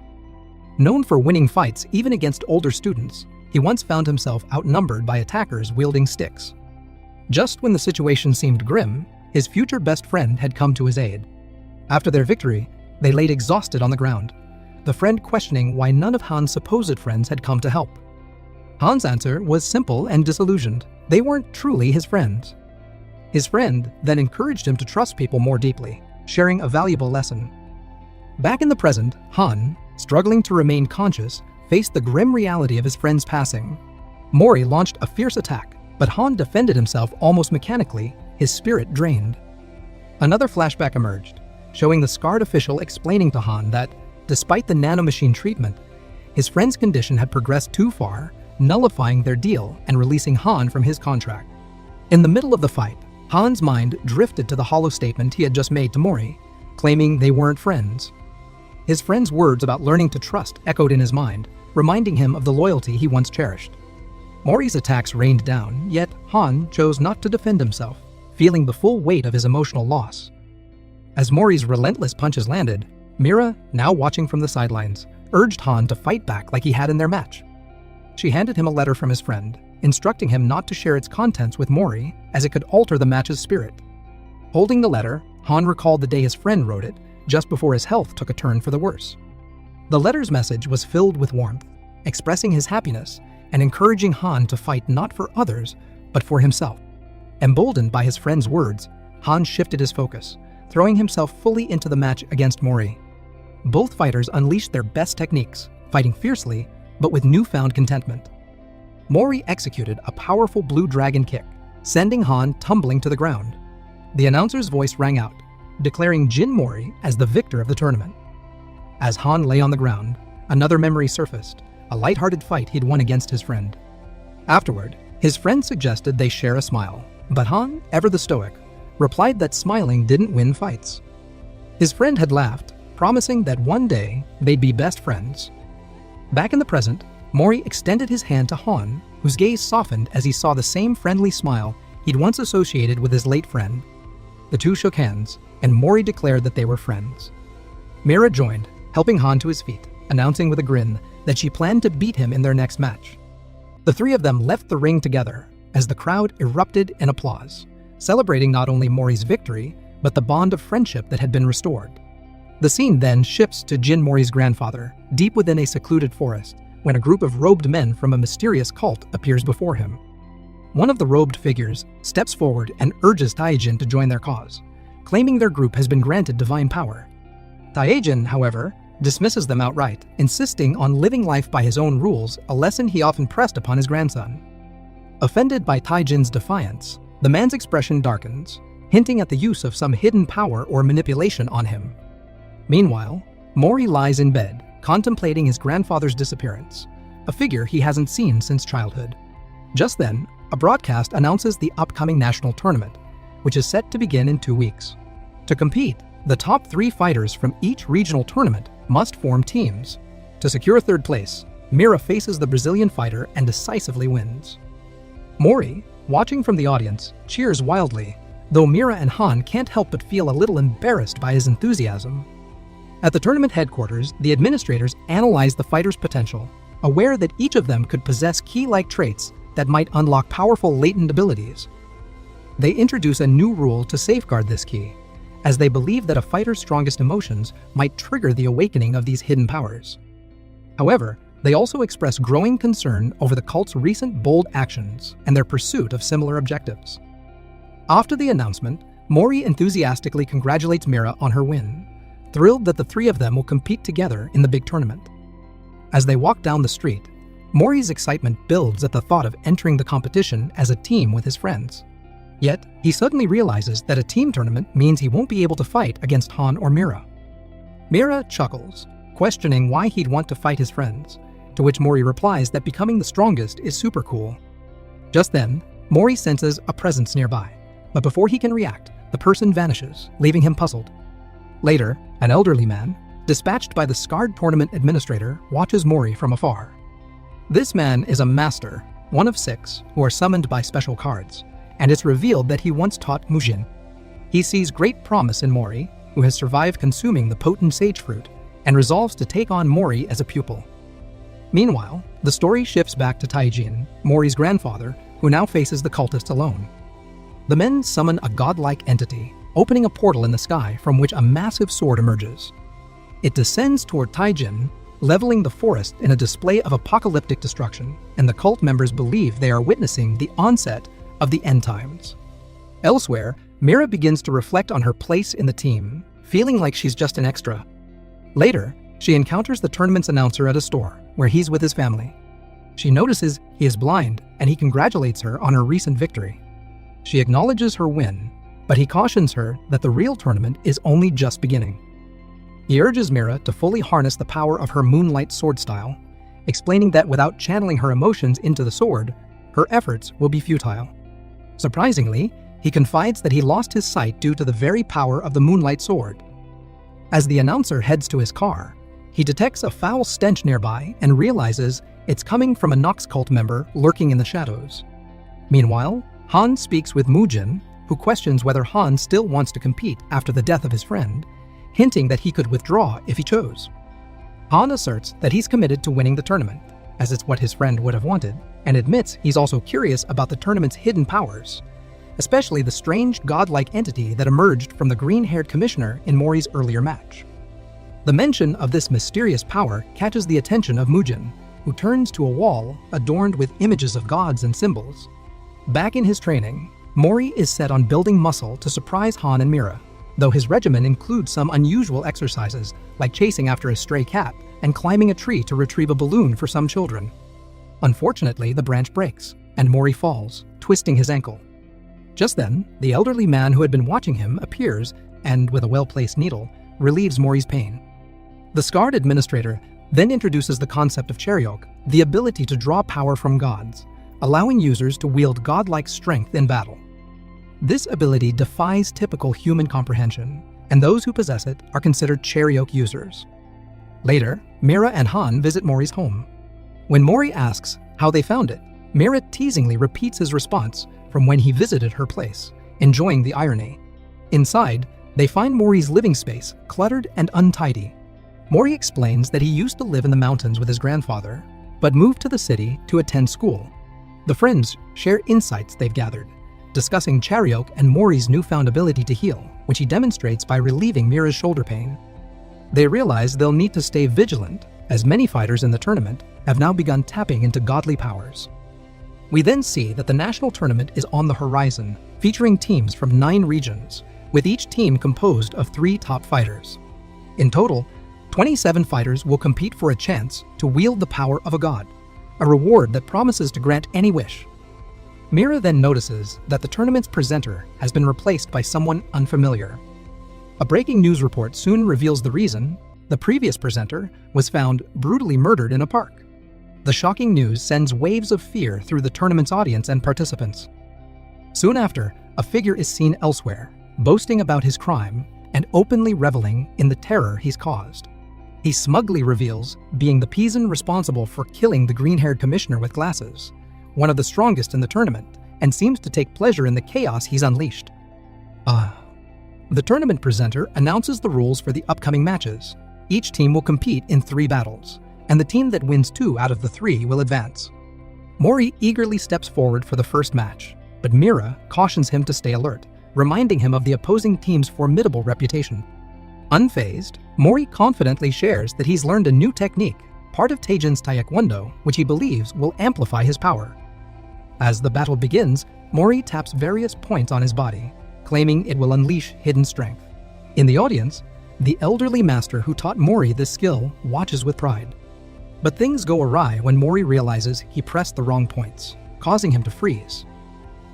Known for winning fights even against older students, he once found himself outnumbered by attackers wielding sticks. Just when the situation seemed grim, his future best friend had come to his aid. After their victory, they laid exhausted on the ground, the friend questioning why none of Han's supposed friends had come to help. Han's answer was simple and disillusioned. They weren't truly his friends. His friend then encouraged him to trust people more deeply, sharing a valuable lesson. Back in the present, Han, struggling to remain conscious, faced the grim reality of his friend's passing. Mori launched a fierce attack, but Han defended himself almost mechanically, his spirit drained. Another flashback emerged, showing the scarred official explaining to Han that, despite the nanomachine treatment, his friend's condition had progressed too far, nullifying their deal and releasing Han from his contract. In the middle of the fight, Han's mind drifted to the hollow statement he had just made to Mori, claiming they weren't friends. His friend's words about learning to trust echoed in his mind, reminding him of the loyalty he once cherished. Mori's attacks rained down, yet Han chose not to defend himself, feeling the full weight of his emotional loss. As Mori's relentless punches landed, Mira, now watching from the sidelines, urged Han to fight back like he had in their match. She handed him a letter from his friend, instructing him not to share its contents with Mori as it could alter the match's spirit. Holding the letter, Han recalled the day his friend wrote it, just before his health took a turn for the worse. The letter's message was filled with warmth, expressing his happiness and encouraging Han to fight not for others, but for himself. Emboldened by his friend's words, Han shifted his focus, throwing himself fully into the match against Mori. Both fighters unleashed their best techniques, fighting fiercely, but with newfound contentment. Mori executed a powerful blue dragon kick, sending Han tumbling to the ground. The announcer's voice rang out, declaring Jin Mori as the victor of the tournament. As Han lay on the ground, another memory surfaced, a lighthearted fight he'd won against his friend. Afterward, his friend suggested they share a smile, but Han, ever the stoic, replied that smiling didn't win fights. His friend had laughed, promising that one day they'd be best friends. Back in the present, Mori extended his hand to Han, whose gaze softened as he saw the same friendly smile he'd once associated with his late friend. The two shook hands, and Mori declared that they were friends. Mira joined, helping Han to his feet, announcing with a grin that she planned to beat him in their next match. The three of them left the ring together as the crowd erupted in applause, celebrating not only Mori's victory, but the bond of friendship that had been restored. The scene then shifts to Jin Mori's grandfather, deep within a secluded forest, when a group of robed men from a mysterious cult appears before him. One of the robed figures steps forward and urges Taijin to join their cause, claiming their group has been granted divine power. Taijin, however, dismisses them outright, insisting on living life by his own rules, a lesson he often pressed upon his grandson. Offended by Taijin's defiance, the man's expression darkens, hinting at the use of some hidden power or manipulation on him. Meanwhile, Mori lies in bed, contemplating his grandfather's disappearance, a figure he hasn't seen since childhood. Just then, a broadcast announces the upcoming national tournament, which is set to begin in 2 weeks. To compete, the top 3 fighters from each regional tournament must form teams. To secure third place, Mira faces the Brazilian fighter and decisively wins. Mori, watching from the audience, cheers wildly, though Mira and Han can't help but feel a little embarrassed by his enthusiasm. At the tournament headquarters, the administrators analyze the fighters' potential, aware that each of them could possess key-like traits that might unlock powerful latent abilities, They introduce a new rule to safeguard this key, as they believe that a fighter's strongest emotions might trigger the awakening of these hidden powers. However, they also express growing concern over the cult's recent bold actions and their pursuit of similar objectives. After the announcement, Mori enthusiastically congratulates Mira on her win, thrilled that the three of them will compete together in the big tournament. As they walk down the street, Mori's excitement builds at the thought of entering the competition as a team with his friends. Yet, he suddenly realizes that a team tournament means he won't be able to fight against Han or Mira. Mira chuckles, questioning why he'd want to fight his friends, to which Mori replies that becoming the strongest is super cool. Just then, Mori senses a presence nearby, but before he can react, the person vanishes, leaving him puzzled. Later, an elderly man, dispatched by the scarred tournament administrator, watches Mori from afar. This man is a master, one of 6, who are summoned by special cards, and it's revealed that he once taught Mujin. He sees great promise in Mori, who has survived consuming the potent sage fruit, and resolves to take on Mori as a pupil. Meanwhile, the story shifts back to Taijin, Mori's grandfather, who now faces the cultists alone. The men summon a godlike entity, opening a portal in the sky from which a massive sword emerges. It descends toward Taijin, leveling the forest in a display of apocalyptic destruction, and the cult members believe they are witnessing the onset of the end times. Elsewhere, Mira begins to reflect on her place in the team, feeling like she's just an extra. Later, she encounters the tournament's announcer at a store, where he's with his family. She notices he is blind, and he congratulates her on her recent victory. She acknowledges her win, but he cautions her that the real tournament is only just beginning. He urges Mira to fully harness the power of her moonlight sword style, explaining that without channeling her emotions into the sword, her efforts will be futile. Surprisingly, he confides that he lost his sight due to the very power of the moonlight sword. As the announcer heads to his car, he detects a foul stench nearby and realizes it's coming from a Nox cult member lurking in the shadows. Meanwhile, Han speaks with Mujin, who questions whether Han still wants to compete after the death of his friend, hinting that he could withdraw if he chose. Han asserts that he's committed to winning the tournament, as it's what his friend would have wanted, and admits he's also curious about the tournament's hidden powers, especially the strange godlike entity that emerged from the green-haired commissioner in Mori's earlier match. The mention of this mysterious power catches the attention of Mujin, who turns to a wall adorned with images of gods and symbols. Back in his training, Mori is set on building muscle to surprise Han and Mira, though his regimen includes some unusual exercises like chasing after a stray cat and climbing a tree to retrieve a balloon for some children. Unfortunately, the branch breaks, and Mori falls, twisting his ankle. Just then, the elderly man who had been watching him appears and, with a well-placed needle, relieves Mori's pain. The scarred administrator then introduces the concept of Chariok, the ability to draw power from gods, allowing users to wield godlike strength in battle. This ability defies typical human comprehension, and those who possess it are considered Chariok users. Later, Mira and Han visit Mori's home. When Mori asks how they found it, Mira teasingly repeats his response from when he visited her place, enjoying the irony. Inside, they find Mori's living space cluttered and untidy. Mori explains that he used to live in the mountains with his grandfather, but moved to the city to attend school. The friends share insights they've gathered, discussing Chariok and Mori's newfound ability to heal, which he demonstrates by relieving Mira's shoulder pain. They realize they'll need to stay vigilant, as many fighters in the tournament have now begun tapping into godly powers. We then see that the national tournament is on the horizon, featuring teams from 9 regions, with each team composed of 3 top fighters. In total, 27 fighters will compete for a chance to wield the power of a god, a reward that promises to grant any wish. Mira then notices that the tournament's presenter has been replaced by someone unfamiliar. A breaking news report soon reveals the reason: the previous presenter was found brutally murdered in a park. The shocking news sends waves of fear through the tournament's audience and participants. Soon after, a figure is seen elsewhere, boasting about his crime and openly reveling in the terror he's caused. He smugly reveals being the peasant responsible for killing the green-haired commissioner with glasses, one of the strongest in the tournament, and seems to take pleasure in the chaos he's unleashed. The tournament presenter announces the rules for the upcoming matches. Each team will compete in 3 battles, and the team that wins 2 out of the 3 will advance. Mori eagerly steps forward for the first match, but Mira cautions him to stay alert, reminding him of the opposing team's formidable reputation. Unfazed, Mori confidently shares that he's learned a new technique, part of Taejin's taekwondo, which he believes will amplify his power. As the battle begins, Mori taps various points on his body, claiming it will unleash hidden strength. In the audience, the elderly master who taught Mori this skill watches with pride. But things go awry when Mori realizes he pressed the wrong points, causing him to freeze.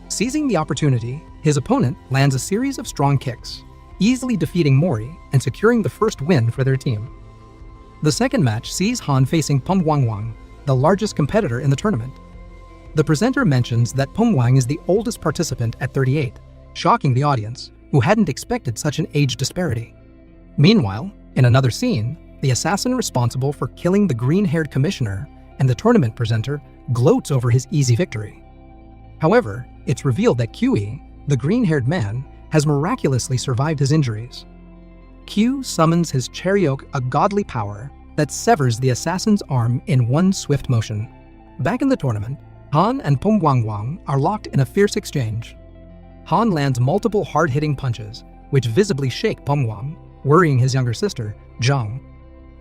Seizing the opportunity, his opponent lands a series of strong kicks, easily defeating Mori and securing the first win for their team. The second match sees Han facing Pum Wang, the largest competitor in the tournament. The presenter mentions that Pum Wang is the oldest participant at 38, shocking the audience, who hadn't expected such an age disparity. Meanwhile, in another scene, the assassin responsible for killing the green-haired commissioner and the tournament presenter gloats over his easy victory. However, it's revealed that Q, the green-haired man, has miraculously survived his injuries. Q summons his Chariok, a godly power that severs the assassin's arm in one swift motion. Back in the tournament, Han and Pum Wang are locked in a fierce exchange. Han lands multiple hard-hitting punches, which visibly shake Pum Wang, worrying his younger sister, Zhang.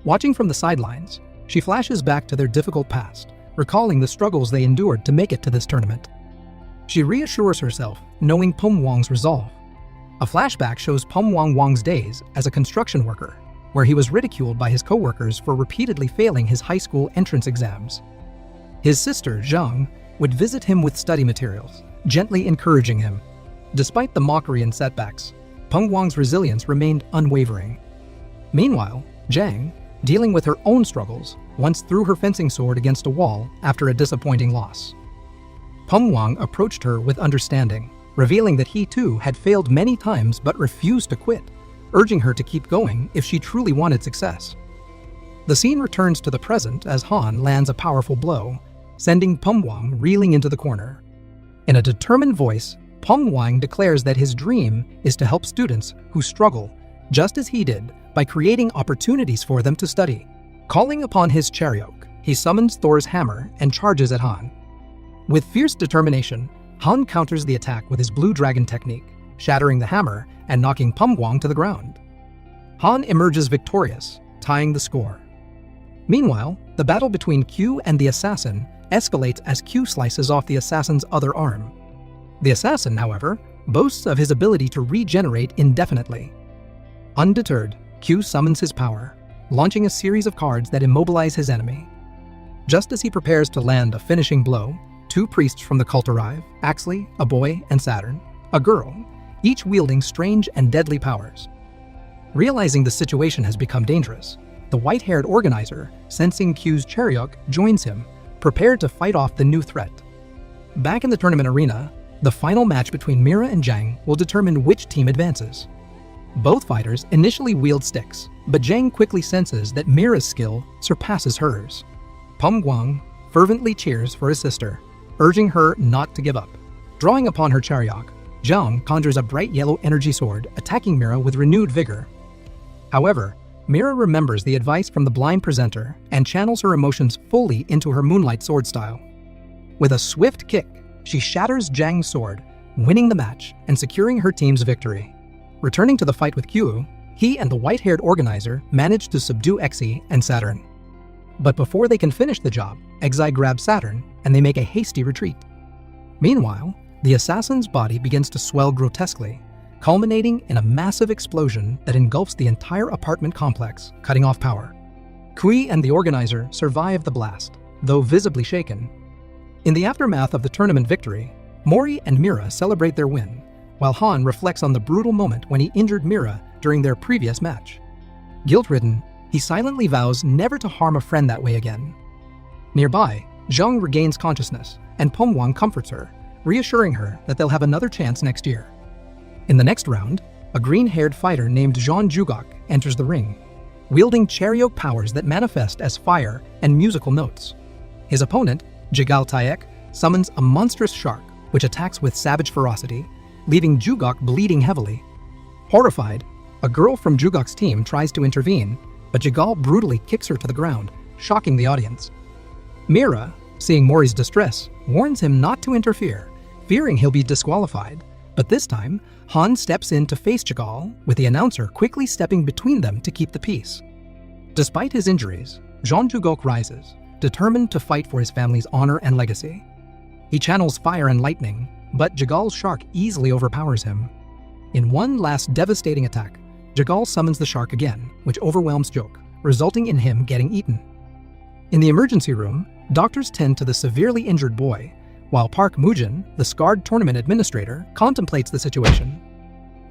Watching from the sidelines, she flashes back to their difficult past, recalling the struggles they endured to make it to this tournament. She reassures herself, knowing Pum Wang's resolve. A flashback shows Pum Wang's days as a construction worker, where he was ridiculed by his co-workers for repeatedly failing his high school entrance exams. His sister, Zhang, would visit him with study materials, gently encouraging him. Despite the mockery and setbacks, Pum Wang's resilience remained unwavering. Meanwhile, Zhang, dealing with her own struggles, once threw her fencing sword against a wall after a disappointing loss. Pum Wang approached her with understanding, revealing that he too had failed many times but refused to quit, urging her to keep going if she truly wanted success. The scene returns to the present as Han lands a powerful blow, sending Pum Wang reeling into the corner. In a determined voice, Pum Wang declares that his dream is to help students who struggle, just as he did, by creating opportunities for them to study. Calling upon his Chariok, he summons Thor's hammer and charges at Han. With fierce determination, Han counters the attack with his blue dragon technique, shattering the hammer and knocking Pum Wang to the ground. Han emerges victorious, tying the score. Meanwhile, the battle between Q and the assassin escalates as Q slices off the assassin's other arm. The assassin, however, boasts of his ability to regenerate indefinitely. Undeterred, Q summons his power, launching a series of cards that immobilize his enemy. Just as he prepares to land a finishing blow, two priests from the cult arrive, Axley, a boy, and Saturn, a girl, each wielding strange and deadly powers. Realizing the situation has become dangerous, the white-haired organizer, sensing Q's Chariok, joins him, prepared to fight off the new threat. Back in the tournament arena, the final match between Mira and Zhang will determine which team advances. Both fighters initially wield sticks, but Zhang quickly senses that Mira's skill surpasses hers. Pum Wang fervently cheers for his sister, urging her not to give up. Drawing upon her Chariok, Zhang conjures a bright yellow energy sword, attacking Mira with renewed vigor. However, Mira remembers the advice from the blind presenter and channels her emotions fully into her moonlight sword style. With a swift kick, she shatters Zhang's sword, winning the match and securing her team's victory. Returning to the fight with Q, he and the white-haired organizer manage to subdue Exi and Saturn. But before they can finish the job, Exi grabs Saturn and they make a hasty retreat. Meanwhile, the assassin's body begins to swell grotesquely, culminating in a massive explosion that engulfs the entire apartment complex, cutting off power. Kui and the organizer survive the blast, though visibly shaken. In the aftermath of the tournament victory, Mori and Mira celebrate their win, while Han reflects on the brutal moment when he injured Mira during their previous match. Guilt-ridden, he silently vows never to harm a friend that way again. Nearby, Zhang regains consciousness, and Pum Wang comforts her, reassuring her that they'll have another chance next year. In the next round, a green-haired fighter named Jean Jugok enters the ring, wielding Chariok powers that manifest as fire and musical notes. His opponent, Jigal Taek, summons a monstrous shark, which attacks with savage ferocity, leaving Jugok bleeding heavily. Horrified, a girl from Jugok's team tries to intervene, but Jigal brutally kicks her to the ground, shocking the audience. Mira, seeing Mori's distress, warns him not to interfere, fearing he'll be disqualified. But this time, Han steps in to face Jagal, with the announcer quickly stepping between them to keep the peace. Despite his injuries, Jean Jugok rises, determined to fight for his family's honor and legacy. He channels fire and lightning, but Jagal's shark easily overpowers him. In one last devastating attack, Jagal summons the shark again, which overwhelms Jok, resulting in him getting eaten. In the emergency room, doctors tend to the severely injured boy, while Park Mujin, the scarred tournament administrator, contemplates the situation.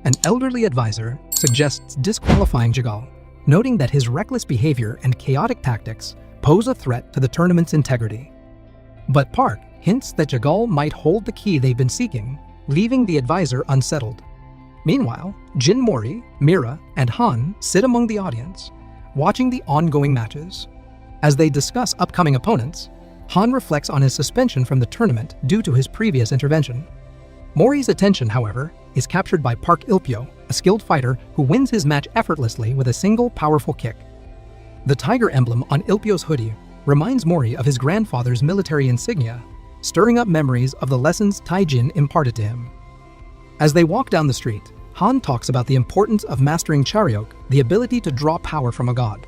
An elderly advisor suggests disqualifying Jagal, noting that his reckless behavior and chaotic tactics pose a threat to the tournament's integrity. But Park hints that Jagal might hold the key they've been seeking, leaving the advisor unsettled. Meanwhile, Jin Mori, Mira, and Han sit among the audience, watching the ongoing matches. As they discuss upcoming opponents, Han reflects on his suspension from the tournament due to his previous intervention. Mori's attention, however, is captured by Park Ilpyo, a skilled fighter who wins his match effortlessly with a single powerful kick. The tiger emblem on Ilpyo's hoodie reminds Mori of his grandfather's military insignia, stirring up memories of the lessons Taijin imparted to him. As they walk down the street, Han talks about the importance of mastering Charyok, the ability to draw power from a god.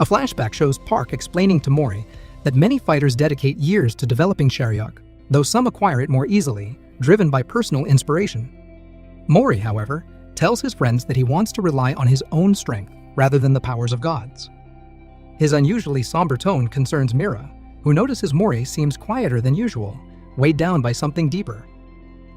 A flashback shows Park explaining to Mori that many fighters dedicate years to developing Charyok, though some acquire it more easily, driven by personal inspiration. Mori, however, tells his friends that he wants to rely on his own strength rather than the powers of gods. His unusually somber tone concerns Mira, who notices Mori seems quieter than usual, weighed down by something deeper.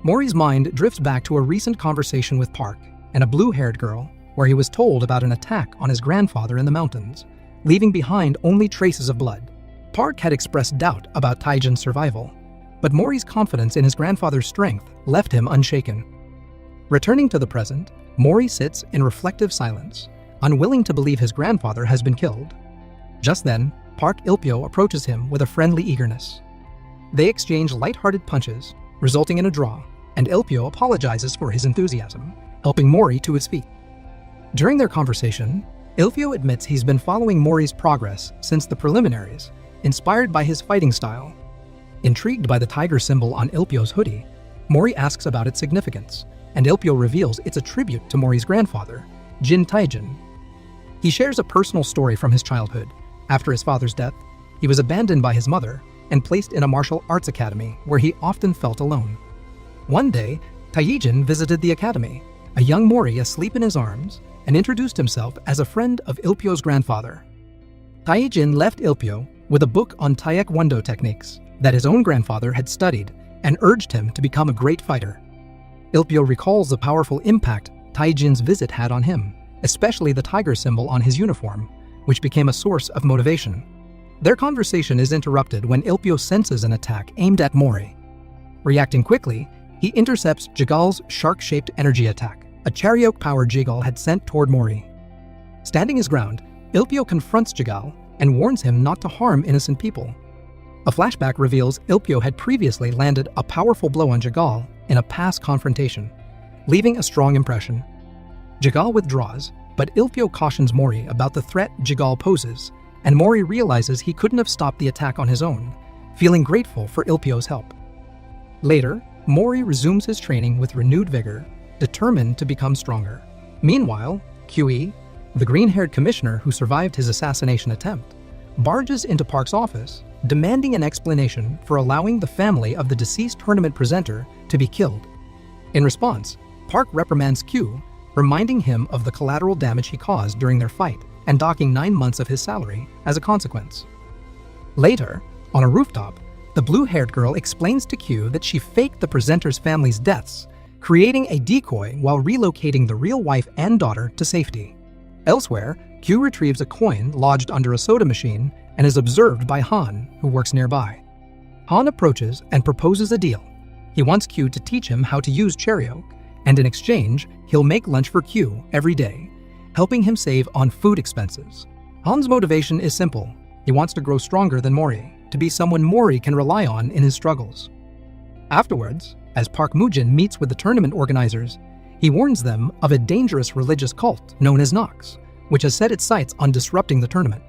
Mori's mind drifts back to a recent conversation with Park and a blue-haired girl, where he was told about an attack on his grandfather in the mountains, leaving behind only traces of blood. Park had expressed doubt about Taijin's survival, but Mori's confidence in his grandfather's strength left him unshaken. Returning to the present, Mori sits in reflective silence, unwilling to believe his grandfather has been killed. Just then, Park Ilpyo approaches him with a friendly eagerness. They exchange light-hearted punches, resulting in a draw, and Ilpyo apologizes for his enthusiasm, helping Mori to his feet. During their conversation, Ilpyo admits he's been following Mori's progress since the preliminaries, inspired by his fighting style. Intrigued by the tiger symbol on Ilpyo's hoodie, Mori asks about its significance, and Ilpyo reveals it's a tribute to Mori's grandfather, Jin Taijin. He shares a personal story from his childhood. After his father's death, he was abandoned by his mother and placed in a martial arts academy where he often felt alone. One day, Taijin visited the academy, a young Mori asleep in his arms, and introduced himself as a friend of Ilpyo's grandfather. Taijin left Ilpyo with a book on Taekwondo techniques that his own grandfather had studied and urged him to become a great fighter. Ilpyo recalls the powerful impact Taijin's visit had on him, especially the tiger symbol on his uniform, which became a source of motivation. Their conversation is interrupted when Ilpyo senses an attack aimed at Mori. Reacting quickly, he intercepts Jagal's shark-shaped energy attack, a Charyok-powered Jagal had sent toward Mori. Standing his ground, Ilpyo confronts Jagal and warns him not to harm innocent people. A flashback reveals Ilpyo had previously landed a powerful blow on Jagal in a past confrontation, leaving a strong impression. Jagal withdraws, but Ilpyo cautions Mori about the threat Jagal poses, and Mori realizes he couldn't have stopped the attack on his own, feeling grateful for Ilpyo's help. Later, Mori resumes his training with renewed vigor, determined to become stronger. Meanwhile, QE, the green-haired commissioner who survived his assassination attempt, barges into Park's office, demanding an explanation for allowing the family of the deceased tournament presenter to be killed. In response, Park reprimands Q, reminding him of the collateral damage he caused during their fight and docking 9 months of his salary as a consequence. Later, on a rooftop, the blue-haired girl explains to Q that she faked the presenter's family's deaths, creating a decoy while relocating the real wife and daughter to safety. Elsewhere, Q retrieves a coin lodged under a soda machine and is observed by Han, who works nearby. Han approaches and proposes a deal. He wants Q to teach him how to use Charyok, and in exchange, he'll make lunch for Q every day, helping him save on food expenses. Han's motivation is simple. He wants to grow stronger than Mori, to be someone Mori can rely on in his struggles. Afterwards, as Park Mujin meets with the tournament organizers, he warns them of a dangerous religious cult known as Nox, which has set its sights on disrupting the tournament.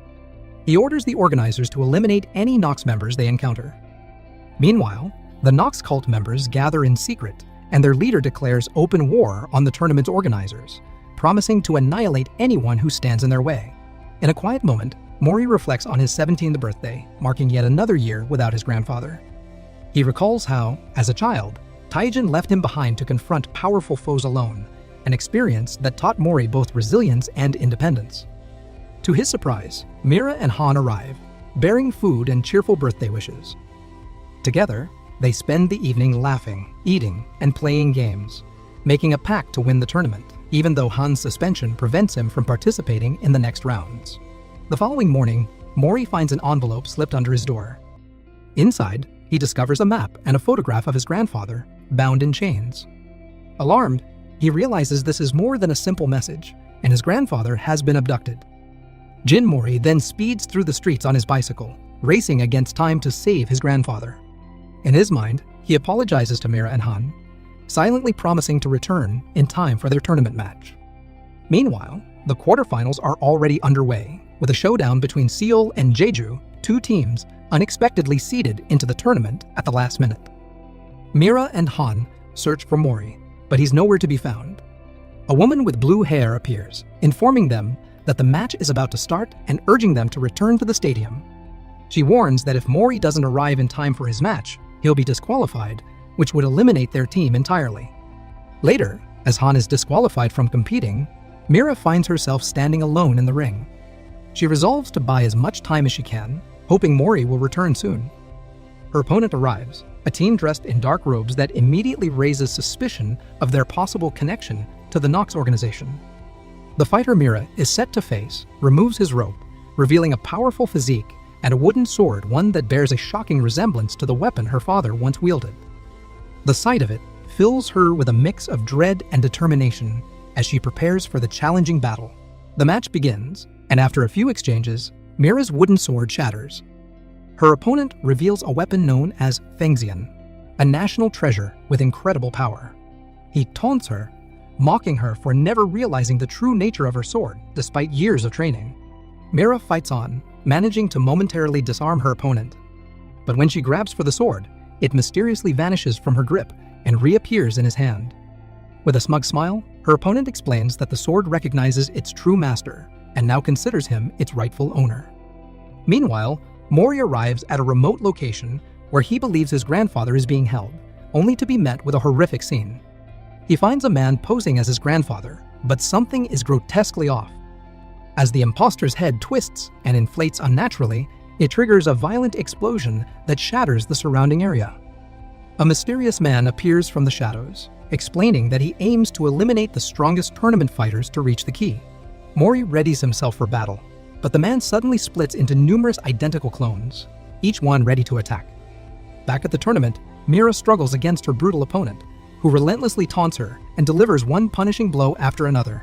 He orders the organizers to eliminate any Nox members they encounter. Meanwhile, The Nox cult members gather in secret, and their leader declares open war on the tournament's organizers, promising to annihilate anyone who stands in their way. In a quiet moment, Mori reflects on his 17th birthday, marking yet another year without his grandfather. He recalls how, as a child, Taijin left him behind to confront powerful foes alone, an experience that taught Mori both resilience and independence. To his surprise, Mira and Han arrive, bearing food and cheerful birthday wishes. Together, they spend the evening laughing, eating, and playing games, making a pact to win the tournament, even though Han's suspension prevents him from participating in the next rounds. The following morning, Mori finds an envelope slipped under his door. Inside, he discovers a map and a photograph of his grandfather, bound in chains. Alarmed, he realizes this is more than a simple message, and his grandfather has been abducted. Jin Mori then speeds through the streets on his bicycle, racing against time to save his grandfather. In his mind, he apologizes to Mira and Han, silently promising to return in time for their tournament match. Meanwhile, the quarterfinals are already underway, with a showdown between Seoul and Jeju, two teams unexpectedly seeded into the tournament at the last minute. Mira and Han search for Mori, but he's nowhere to be found. A woman with blue hair appears, informing them that the match is about to start and urging them to return to the stadium. She warns that if Mori doesn't arrive in time for his match, he'll be disqualified, which would eliminate their team entirely. Later, as Han is disqualified from competing, Mira finds herself standing alone in the ring. She resolves to buy as much time as she can, hoping Mori will return soon. Her opponent arrives, a team dressed in dark robes that immediately raises suspicion of their possible connection to the Nox organization. The fighter Mira is set to face, removes his robe, revealing a powerful physique and a wooden sword, one that bears a shocking resemblance to the weapon her father once wielded. The sight of it fills her with a mix of dread and determination as she prepares for the challenging battle. The match begins, and after a few exchanges, Mira's wooden sword shatters. Her opponent reveals a weapon known as Fengxian, a national treasure with incredible power. He taunts her, mocking her for never realizing the true nature of her sword despite years of training. Mira fights on, managing to momentarily disarm her opponent. But when she grabs for the sword, it mysteriously vanishes from her grip and reappears in his hand. With a smug smile, her opponent explains that the sword recognizes its true master and now considers him its rightful owner. Meanwhile, Mori arrives at a remote location where he believes his grandfather is being held, only to be met with a horrific scene. He finds a man posing as his grandfather, but something is grotesquely off. As the imposter's head twists and inflates unnaturally, it triggers a violent explosion that shatters the surrounding area. A mysterious man appears from the shadows, explaining that he aims to eliminate the strongest tournament fighters to reach the key. Mori readies himself for battle, but the man suddenly splits into numerous identical clones, each one ready to attack. Back at the tournament, Mira struggles against her brutal opponent, who relentlessly taunts her and delivers one punishing blow after another.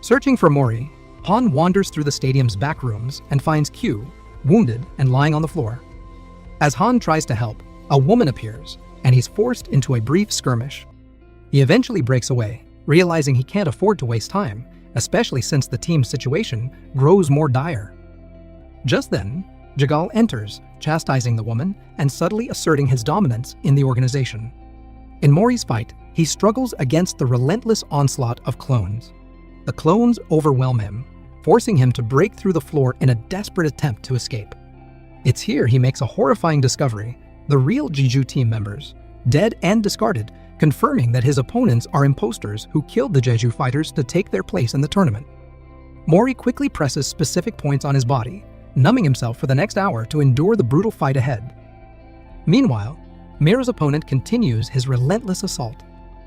Searching for Mori, Han wanders through the stadium's back rooms and finds Q, wounded and lying on the floor. As Han tries to help, a woman appears, and he's forced into a brief skirmish. He eventually breaks away, realizing he can't afford to waste time, especially since the team's situation grows more dire. Just then, Jagal enters, chastising the woman and subtly asserting his dominance in the organization. In Mori's fight, he struggles against the relentless onslaught of clones. The clones overwhelm him, forcing him to break through the floor in a desperate attempt to escape. It's here he makes a horrifying discovery: the real Jeju team members, dead and discarded, confirming that his opponents are imposters who killed the Jeju fighters to take their place in the tournament. Mori quickly presses specific points on his body, numbing himself for the next hour to endure the brutal fight ahead. Meanwhile, Mira's opponent continues his relentless assault.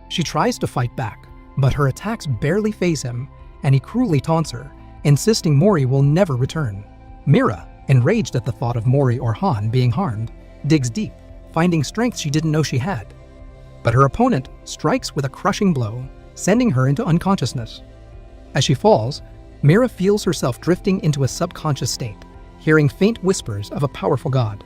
She tries to fight back, but her attacks barely faze him, and he cruelly taunts her, insisting Mori will never return. Mira, enraged at the thought of Mori or Han being harmed, digs deep, finding strength she didn't know she had. But her opponent strikes with a crushing blow, sending her into unconsciousness. As she falls, Mira feels herself drifting into a subconscious state, hearing faint whispers of a powerful god.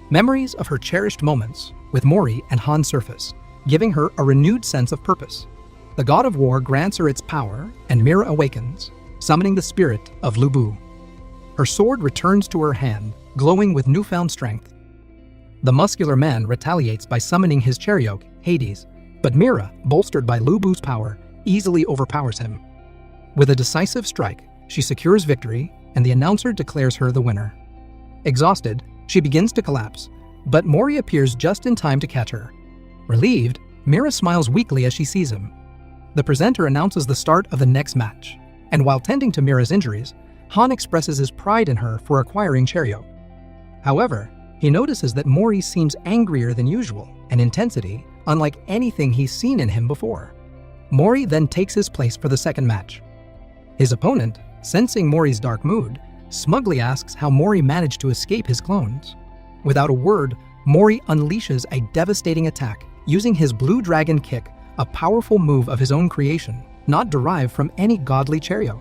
Memories of her cherished moments with Mori and Han surface, giving her a renewed sense of purpose. The god of war grants her its power, and Mira awakens, summoning the spirit of Lu Bu. Her sword returns to her hand, glowing with newfound strength. The muscular man retaliates by summoning his Chariot, Hades, but Mira, bolstered by Lu Bu's power, easily overpowers him. With a decisive strike, she secures victory, and the announcer declares her the winner. Exhausted, she begins to collapse, but Mori appears just in time to catch her. Relieved, Mira smiles weakly as she sees him. The presenter announces the start of the next match, and while tending to Mira's injuries, Han expresses his pride in her for acquiring Chariot. However, he notices that Mori seems angrier than usual, an intensity unlike anything he's seen in him before. Mori then takes his place for the second match. His opponent, sensing Mori's dark mood, smugly asks how Mori managed to escape his clones. Without a word, Mori unleashes a devastating attack using his Blue Dragon Kick, a powerful move of his own creation, not derived from any godly Chariot.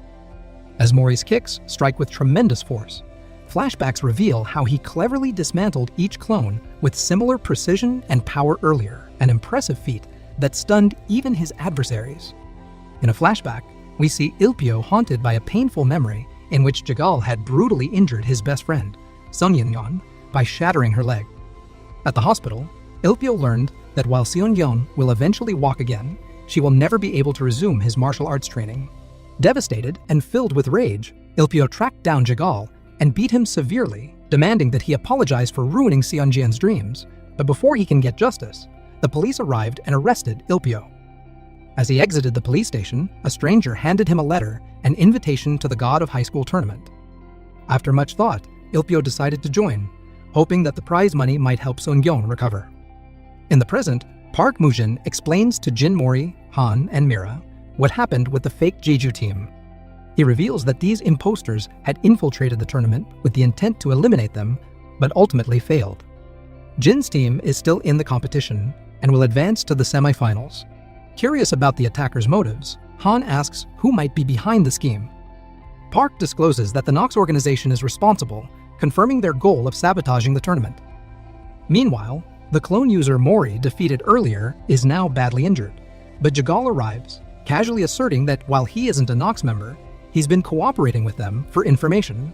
As Mori's kicks strike with tremendous force, flashbacks reveal how he cleverly dismantled each clone with similar precision and power earlier, an impressive feat that stunned even his adversaries. In a flashback, we see Ilpio haunted by a painful memory in which Jagal had brutally injured his best friend, Seonyeon, by shattering her leg. At the hospital, Ilpio learned that while Seonyeon will eventually walk again, she will never be able to resume his martial arts training. Devastated and filled with rage, Ilpio tracked down Jagal and beat him severely, demanding that he apologize for ruining Seonjeon's dreams. But before he can get justice, the police arrived and arrested Ilpio. As he exited the police station, a stranger handed him a letter, an invitation to the God of High School tournament. After much thought, Ilpio decided to join, hoping that the prize money might help Seonyeon recover. In the present, Park Mujin explains to Jin Mori, Han, and Mira what happened with the fake Jeju team. He reveals that these imposters had infiltrated the tournament with the intent to eliminate them, but ultimately failed. Jin's team is still in the competition and will advance to the semifinals. Curious about the attackers' motives, Han asks who might be behind the scheme. Park discloses that the Nox organization is responsible, confirming their goal of sabotaging the tournament. Meanwhile, the clone user Mori defeated earlier is now badly injured, but Jagal arrives, casually asserting that while he isn't a Nox member, he's been cooperating with them for information.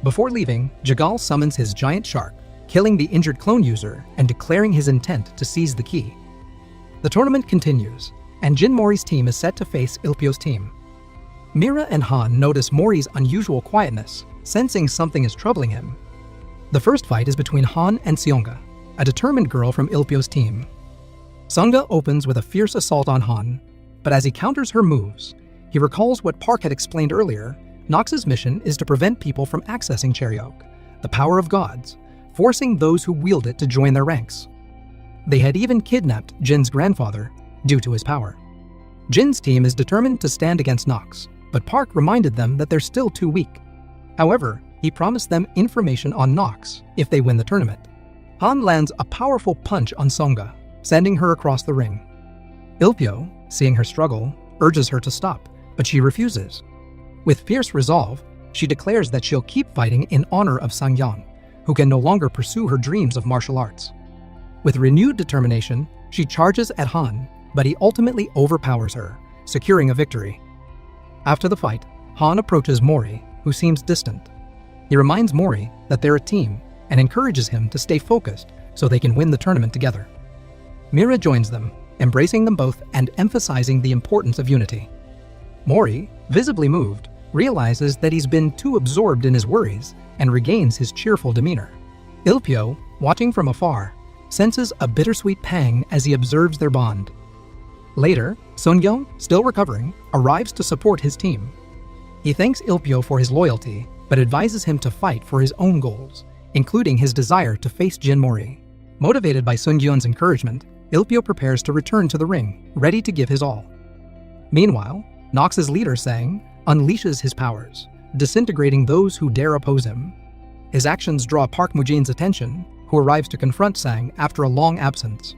Before leaving, Jagal summons his giant shark, killing the injured clone user and declaring his intent to seize the key. The tournament continues, and Jin Mori's team is set to face Ilpio's team. Mira and Han notice Mori's unusual quietness, sensing something is troubling him. The first fight is between Han and Seonga, a determined girl from Ilpio's team. Seonga opens with a fierce assault on Han, but as he counters her moves, he recalls what Park had explained earlier. Nox's mission is to prevent people from accessing Chariot, the power of gods, forcing those who wield it to join their ranks. They had even kidnapped Jin's grandfather due to his power. Jin's team is determined to stand against Nox, but Park reminded them that they're still too weak. However, he promised them information on Nox if they win the tournament. Han lands a powerful punch on Seonga, sending her across the ring. Ilpio, seeing her struggle, urges her to stop, but she refuses. With fierce resolve, she declares that she'll keep fighting in honor of Sangyeon, who can no longer pursue her dreams of martial arts. With renewed determination, she charges at Han, but he ultimately overpowers her, securing a victory. After the fight, Han approaches Mori, who seems distant. He reminds Mori that they're a team and encourages him to stay focused so they can win the tournament together. Mira joins them, embracing them both and emphasizing the importance of unity. Mori, visibly moved, realizes that he's been too absorbed in his worries and regains his cheerful demeanor. Ilpio, watching from afar, senses a bittersweet pang as he observes their bond. Later, Seonyeon, still recovering, arrives to support his team. He thanks Ilpio for his loyalty, but advises him to fight for his own goals, including his desire to face Jin Mori. Motivated by Seonyeon's encouragement, Ilpio prepares to return to the ring, ready to give his all. Meanwhile, Nox's leader, Sang, unleashes his powers, disintegrating those who dare oppose him. His actions draw Park Mujin's attention, who arrives to confront Sang after a long absence.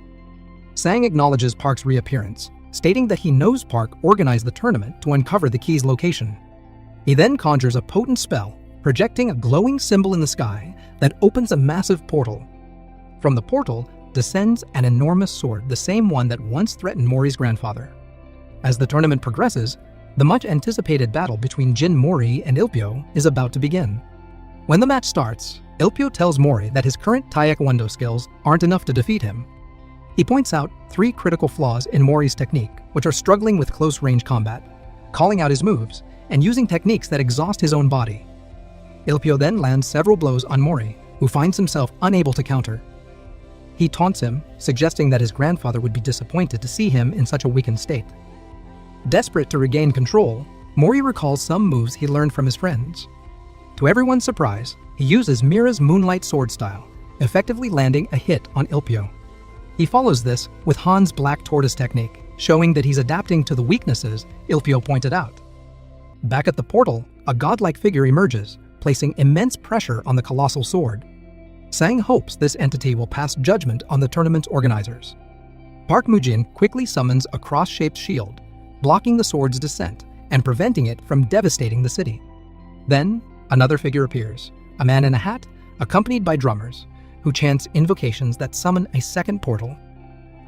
Sang acknowledges Park's reappearance, stating that he knows Park organized the tournament to uncover the key's location. He then conjures a potent spell, projecting a glowing symbol in the sky that opens a massive portal. From the portal descends an enormous sword, the same one that once threatened Mori's grandfather. As the tournament progresses, the much-anticipated battle between Jin Mori and Ilpio is about to begin. When the match starts, Ilpio tells Mori that his current Taekwondo skills aren't enough to defeat him. He points out 3 critical flaws in Mori's technique, which are struggling with close-range combat, calling out his moves, and using techniques that exhaust his own body. Ilpio then lands several blows on Mori, who finds himself unable to counter. He taunts him, suggesting that his grandfather would be disappointed to see him in such a weakened state. Desperate to regain control, Mori recalls some moves he learned from his friends. To everyone's surprise, he uses Mira's Moonlight Sword style, effectively landing a hit on Ilpio. He follows this with Han's Black Tortoise technique, showing that he's adapting to the weaknesses Ilpio pointed out. Back at the portal, a godlike figure emerges, placing immense pressure on the colossal sword. Sang hopes this entity will pass judgment on the tournament's organizers. Park Mujin quickly summons a cross-shaped shield, blocking the sword's descent and preventing it from devastating the city. Then, another figure appears, a man in a hat, accompanied by drummers, who chants invocations that summon a second portal.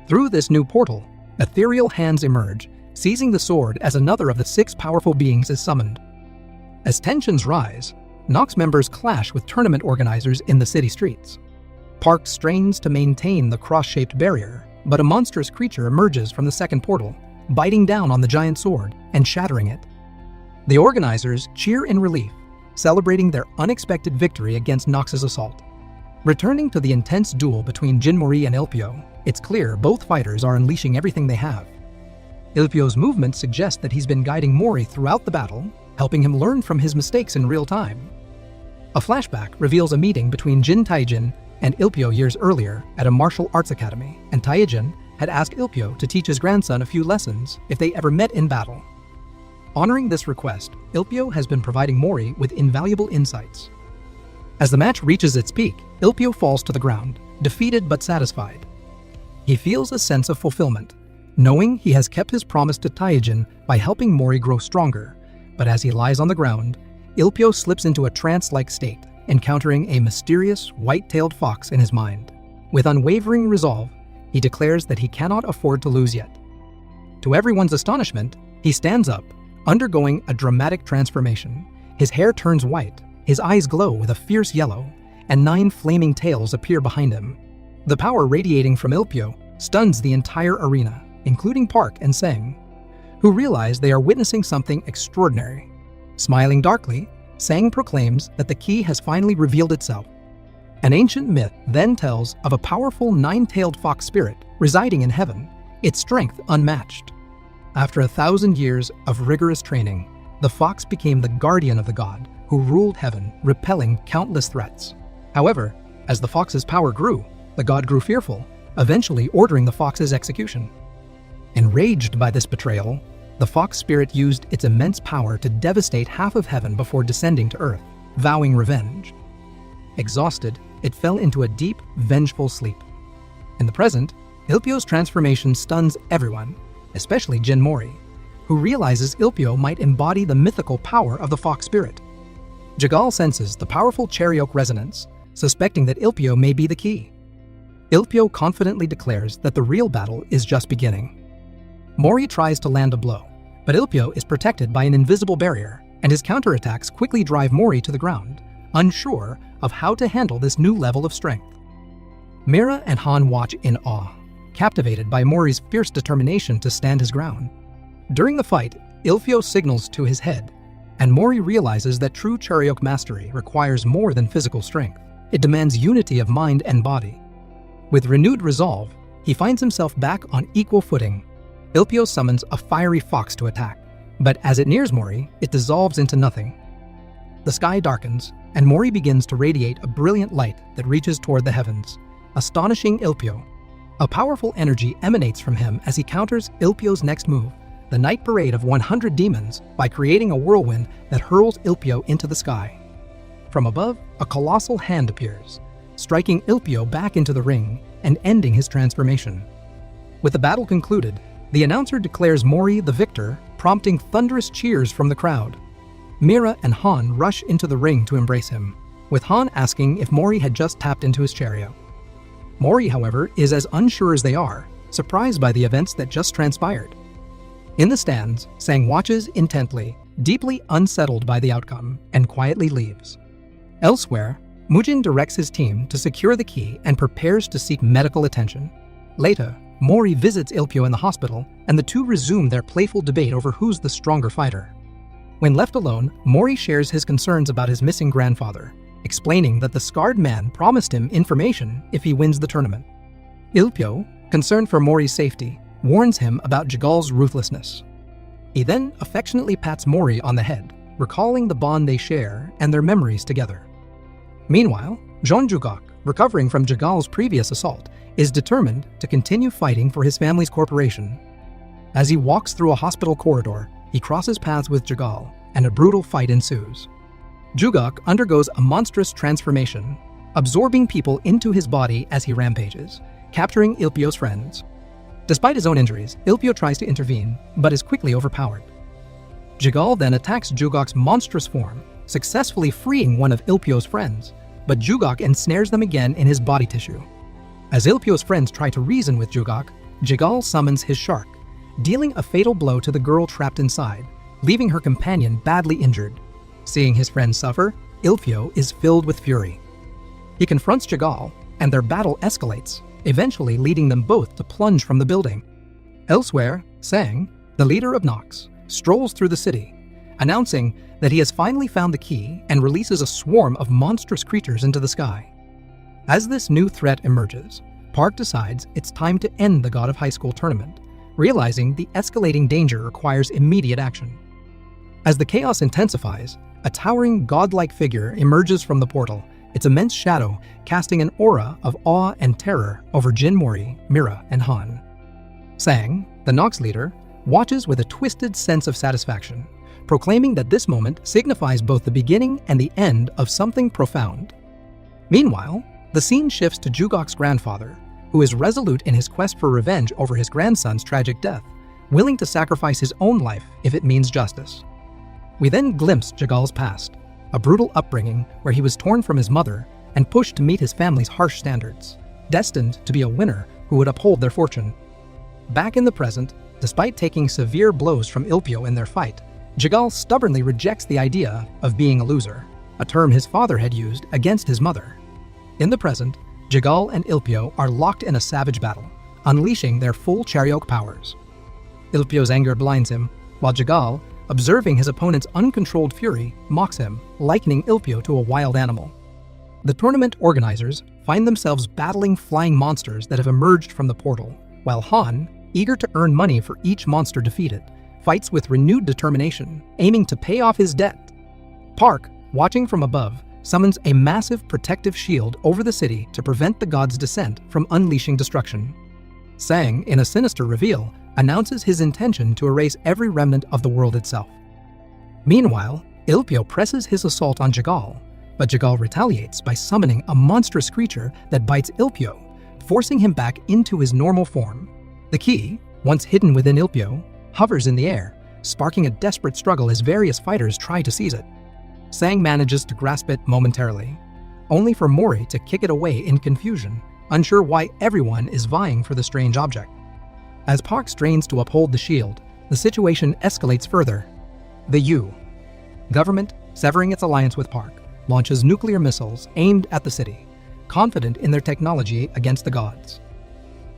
Through this new portal, ethereal hands emerge, seizing the sword as another of the 6 powerful beings is summoned. As tensions rise, Nox members clash with tournament organizers in the city streets. Park strains to maintain the cross-shaped barrier, but a monstrous creature emerges from the second portal, biting down on the giant sword and shattering it. The organizers cheer in relief, celebrating their unexpected victory against Nox's assault. Returning to the intense duel between Jinmori and Ilpio, it's clear both fighters are unleashing everything they have. Ilpio's movements suggest that he's been guiding Mori throughout the battle, helping him learn from his mistakes in real time. A flashback reveals a meeting between Jin Taijin and Ilpio years earlier at a martial arts academy, and Taijin had asked Ilpio to teach his grandson a few lessons if they ever met in battle. Honoring this request, Ilpio has been providing Mori with invaluable insights. As the match reaches its peak, Ilpio falls to the ground, defeated but satisfied. He feels a sense of fulfillment, knowing he has kept his promise to Taijin by helping Mori grow stronger, but as he lies on the ground, Ilpio slips into a trance-like state, encountering a mysterious, white-tailed fox in his mind. With unwavering resolve, he declares that he cannot afford to lose yet. To everyone's astonishment, he stands up, undergoing a dramatic transformation. His hair turns white, his eyes glow with a fierce yellow, and 9 flaming tails appear behind him. The power radiating from Ilpio stuns the entire arena, including Park and Sang, who realize they are witnessing something extraordinary. Smiling darkly, Sang proclaims that the key has finally revealed itself. An ancient myth then tells of a powerful 9-tailed fox spirit residing in heaven, its strength unmatched. After 1,000 years of rigorous training, the fox became the guardian of the god who ruled heaven, repelling countless threats. However, as the fox's power grew, the god grew fearful, eventually ordering the fox's execution. Enraged by this betrayal, the fox spirit used its immense power to devastate half of heaven before descending to earth, vowing revenge. Exhausted, it fell into a deep, vengeful sleep. In the present, Ilpio's transformation stuns everyone, especially Jinmori, who realizes Ilpio might embody the mythical power of the fox spirit. Jagal senses the powerful cherry oak resonance, suspecting that Ilpio may be the key. Ilpio confidently declares that the real battle is just beginning. Mori tries to land a blow, but Ilpio is protected by an invisible barrier, and his counterattacks quickly drive Mori to the ground, unsure of how to handle this new level of strength. Mira and Han watch in awe, captivated by Mori's fierce determination to stand his ground. During the fight, Ilpio signals to his head, and Mori realizes that true Cherry-Oak mastery requires more than physical strength. It demands unity of mind and body. With renewed resolve, he finds himself back on equal footing. Ilpio summons a fiery fox to attack, but as it nears Mori, it dissolves into nothing. The sky darkens, and Mori begins to radiate a brilliant light that reaches toward the heavens, astonishing Ilpio. A powerful energy emanates from him as he counters Ilpio's next move, the night parade of 100 demons, by creating a whirlwind that hurls Ilpio into the sky. From above, a colossal hand appears, striking Ilpio back into the ring and ending his transformation. With the battle concluded, the announcer declares Mori the victor, prompting thunderous cheers from the crowd. Mira and Han rush into the ring to embrace him, with Han asking if Mori had just tapped into his chariot. Mori, however, is as unsure as they are, surprised by the events that just transpired. In the stands, Sang watches intently, deeply unsettled by the outcome, and quietly leaves. Elsewhere, Mujin directs his team to secure the key and prepares to seek medical attention. Later, Mori visits Ilpyo in the hospital, and the two resume their playful debate over who's the stronger fighter. When left alone, Mori shares his concerns about his missing grandfather, explaining that the scarred man promised him information if he wins the tournament. Ilpyo, concerned for Mori's safety, warns him about Jigal's ruthlessness. He then affectionately pats Mori on the head, recalling the bond they share and their memories together. Meanwhile, Jean Jugok, recovering from Jigal's previous assault, is determined to continue fighting for his family's corporation. As he walks through a hospital corridor, he crosses paths with Jigal, and a brutal fight ensues. Jugok undergoes a monstrous transformation, absorbing people into his body as he rampages, capturing Ilpyo's friends. Despite his own injuries, Ilpyo tries to intervene, but is quickly overpowered. Jigal then attacks Jugok's monstrous form, successfully freeing one of Ilpyo's friends, but Jugok ensnares them again in his body tissue. As Ilpyo's friends try to reason with Jugok, Jigal summons his shark, dealing a fatal blow to the girl trapped inside, leaving her companion badly injured. Seeing his friends suffer, Ilpyo is filled with fury. He confronts Jigal, and their battle escalates, eventually leading them both to plunge from the building. Elsewhere, Sang, the leader of Nox, strolls through the city, announcing that he has finally found the key and releases a swarm of monstrous creatures into the sky. As this new threat emerges, Park decides it's time to end the God of High School tournament, realizing the escalating danger requires immediate action. As the chaos intensifies, a towering godlike figure emerges from the portal, its immense shadow casting an aura of awe and terror over Jin Mori, Mira, and Han. Sang, the Nox leader, watches with a twisted sense of satisfaction, proclaiming that this moment signifies both the beginning and the end of something profound. Meanwhile, the scene shifts to Jugok's grandfather, who is resolute in his quest for revenge over his grandson's tragic death, willing to sacrifice his own life if it means justice. We then glimpse Jigal's past, a brutal upbringing where he was torn from his mother and pushed to meet his family's harsh standards, destined to be a winner who would uphold their fortune. Back in the present, despite taking severe blows from Ilpyo in their fight, Jigal stubbornly rejects the idea of being a loser, a term his father had used against his mother. In the present, Jigal and Ilpyo are locked in a savage battle, unleashing their full Charyok powers. Ilpyo's anger blinds him, while Jigal, observing his opponent's uncontrolled fury, mocks him, likening Ilpyo to a wild animal. The tournament organizers find themselves battling flying monsters that have emerged from the portal, while Han, eager to earn money for each monster defeated, fights with renewed determination, aiming to pay off his debt. Park, watching from above, summons a massive protective shield over the city to prevent the god's descent from unleashing destruction. Sang, in a sinister reveal, announces his intention to erase every remnant of the world itself. Meanwhile, Ilpyo presses his assault on Jigal, but Jigal retaliates by summoning a monstrous creature that bites Ilpyo, forcing him back into his normal form. The key, once hidden within Ilpyo, hovers in the air, sparking a desperate struggle as various fighters try to seize it. Sang manages to grasp it momentarily, only for Mori to kick it away in confusion, unsure why everyone is vying for the strange object. As Park strains to uphold the shield, the situation escalates further. The U government, severing its alliance with Park, launches nuclear missiles aimed at the city, confident in their technology against the gods.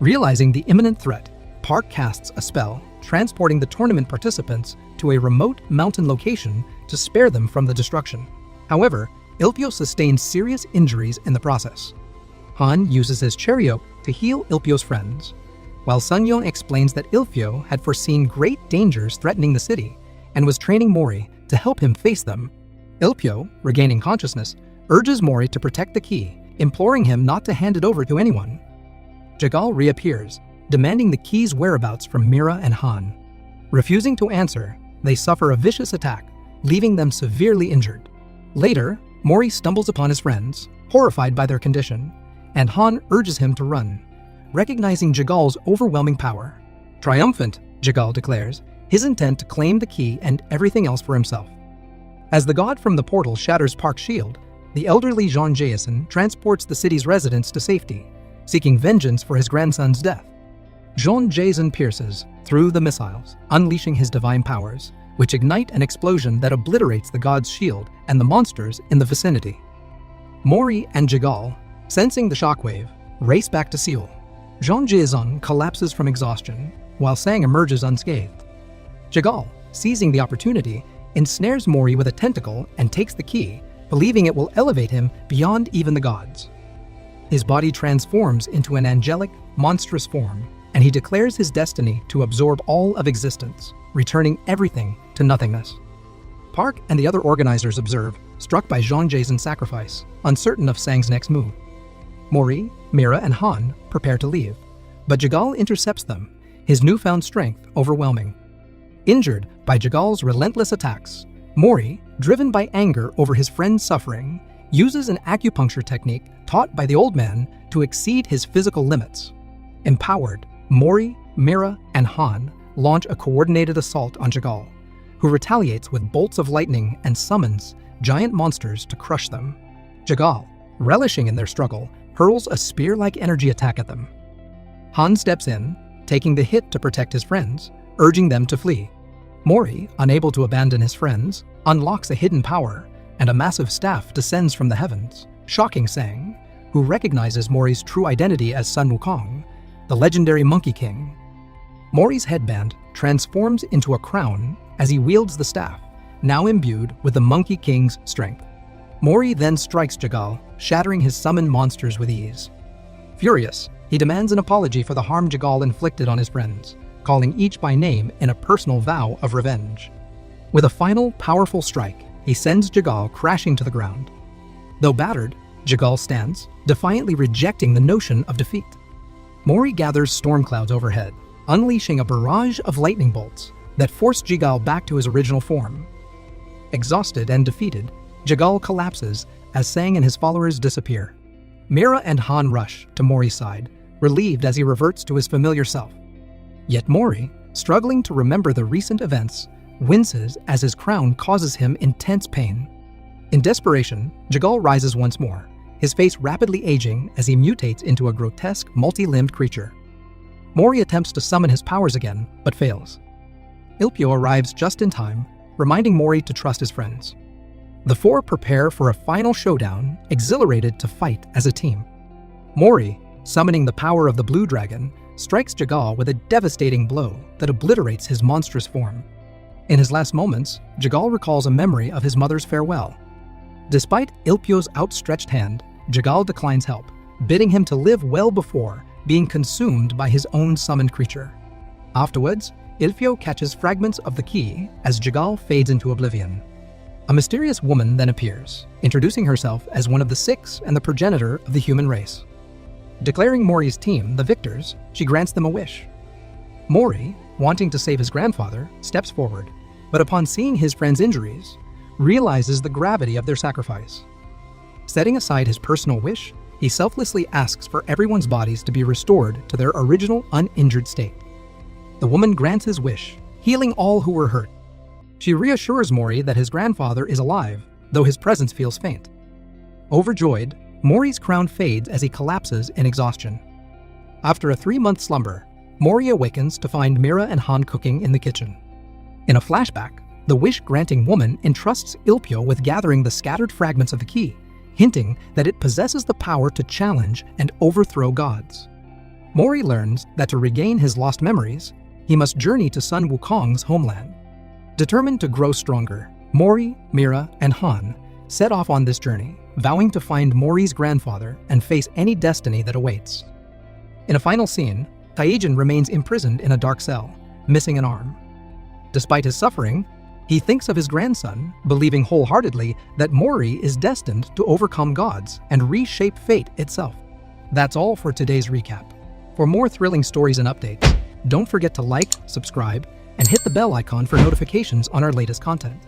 Realizing the imminent threat, Park casts a spell, transporting the tournament participants to a remote mountain location to spare them from the destruction. However, Ilpyo sustains serious injuries in the process. Han uses his Charyok to heal Ilpyo's friends, while Sunyeon explains that Ilpyo had foreseen great dangers threatening the city and was training Mori to help him face them. Ilpyo, regaining consciousness, urges Mori to protect the key, imploring him not to hand it over to anyone. Jigal reappears, demanding the key's whereabouts from Mira and Han. Refusing to answer, they suffer a vicious attack, leaving them severely injured. Later, Mori stumbles upon his friends, horrified by their condition, and Han urges him to run, recognizing Jigal's overwhelming power. Triumphant, Jigal declares, his intent to claim the key and everything else for himself. As the god from the portal shatters Park's shield, the elderly Jean Jason transports the city's residents to safety, seeking vengeance for his grandson's death. Jean Jason pierces through the missiles, unleashing his divine powers, which ignite an explosion that obliterates the god's shield and the monsters in the vicinity. Mori and Jigal, sensing the shockwave, race back to Seoul. Jean Jae-sung collapses from exhaustion, while Sang emerges unscathed. Jigal, seizing the opportunity, ensnares Mori with a tentacle and takes the key, believing it will elevate him beyond even the gods. His body transforms into an angelic, monstrous form, and he declares his destiny to absorb all of existence, returning everything to nothingness. Park and the other organizers observe, struck by Jean Jae-sung's sacrifice, uncertain of Sang's next move. Mori, Mira, and Han prepare to leave, but Jigal intercepts them, his newfound strength overwhelming. Injured by Jigal's relentless attacks, Mori, driven by anger over his friend's suffering, uses an acupuncture technique taught by the old man to exceed his physical limits. Empowered, Mori, Mira, and Han launch a coordinated assault on Jigal, who retaliates with bolts of lightning and summons giant monsters to crush them. Jigal, relishing in their struggle, hurls a spear-like energy attack at them. Han steps in, taking the hit to protect his friends, urging them to flee. Mori, unable to abandon his friends, unlocks a hidden power, and a massive staff descends from the heavens, shocking Sang, who recognizes Mori's true identity as Sun Wukong, the legendary Monkey King. Mori's headband transforms into a crown as he wields the staff, now imbued with the Monkey King's strength. Mori then strikes Jigal, shattering his summoned monsters with ease. Furious, he demands an apology for the harm Jigal inflicted on his friends, calling each by name in a personal vow of revenge. With a final, powerful strike, he sends Jigal crashing to the ground. Though battered, Jigal stands, defiantly rejecting the notion of defeat. Mori gathers storm clouds overhead, unleashing a barrage of lightning bolts that force Jigal back to his original form. Exhausted and defeated, Jigal collapses as Sang and his followers disappear. Mira and Han rush to Mori's side, relieved as he reverts to his familiar self. Yet Mori, struggling to remember the recent events, winces as his crown causes him intense pain. In desperation, Jigal rises once more, his face rapidly aging as he mutates into a grotesque, multi-limbed creature. Mori attempts to summon his powers again, but fails. Ilpyo arrives just in time, reminding Mori to trust his friends. The four prepare for a final showdown, exhilarated to fight as a team. Mori, summoning the power of the Blue Dragon, strikes Jigal with a devastating blow that obliterates his monstrous form. In his last moments, Jigal recalls a memory of his mother's farewell. Despite Ilpyo's outstretched hand, Jigal declines help, bidding him to live well before being consumed by his own summoned creature. Afterwards, Ilpyo catches fragments of the key as Jigal fades into oblivion. A mysterious woman then appears, introducing herself as one of the six and the progenitor of the human race. Declaring Mori's team the victors, she grants them a wish. Mori, wanting to save his grandfather, steps forward, but upon seeing his friend's injuries, realizes the gravity of their sacrifice. Setting aside his personal wish, he selflessly asks for everyone's bodies to be restored to their original uninjured state. The woman grants his wish, healing all who were hurt. She reassures Mori that his grandfather is alive, though his presence feels faint. Overjoyed, Mori's crown fades as he collapses in exhaustion. After a 3-month slumber, Mori awakens to find Mira and Han cooking in the kitchen. In a flashback, the wish-granting woman entrusts Ilpyo with gathering the scattered fragments of the key, hinting that it possesses the power to challenge and overthrow gods. Mori learns that to regain his lost memories, he must journey to Sun Wukong's homeland. Determined to grow stronger, Mori, Mira, and Han set off on this journey, vowing to find Mori's grandfather and face any destiny that awaits. In a final scene, Taejin remains imprisoned in a dark cell, missing an arm. Despite his suffering, he thinks of his grandson, believing wholeheartedly that Mori is destined to overcome gods and reshape fate itself. That's all for today's recap. For more thrilling stories and updates, don't forget to like, subscribe, and hit the bell icon for notifications on our latest content.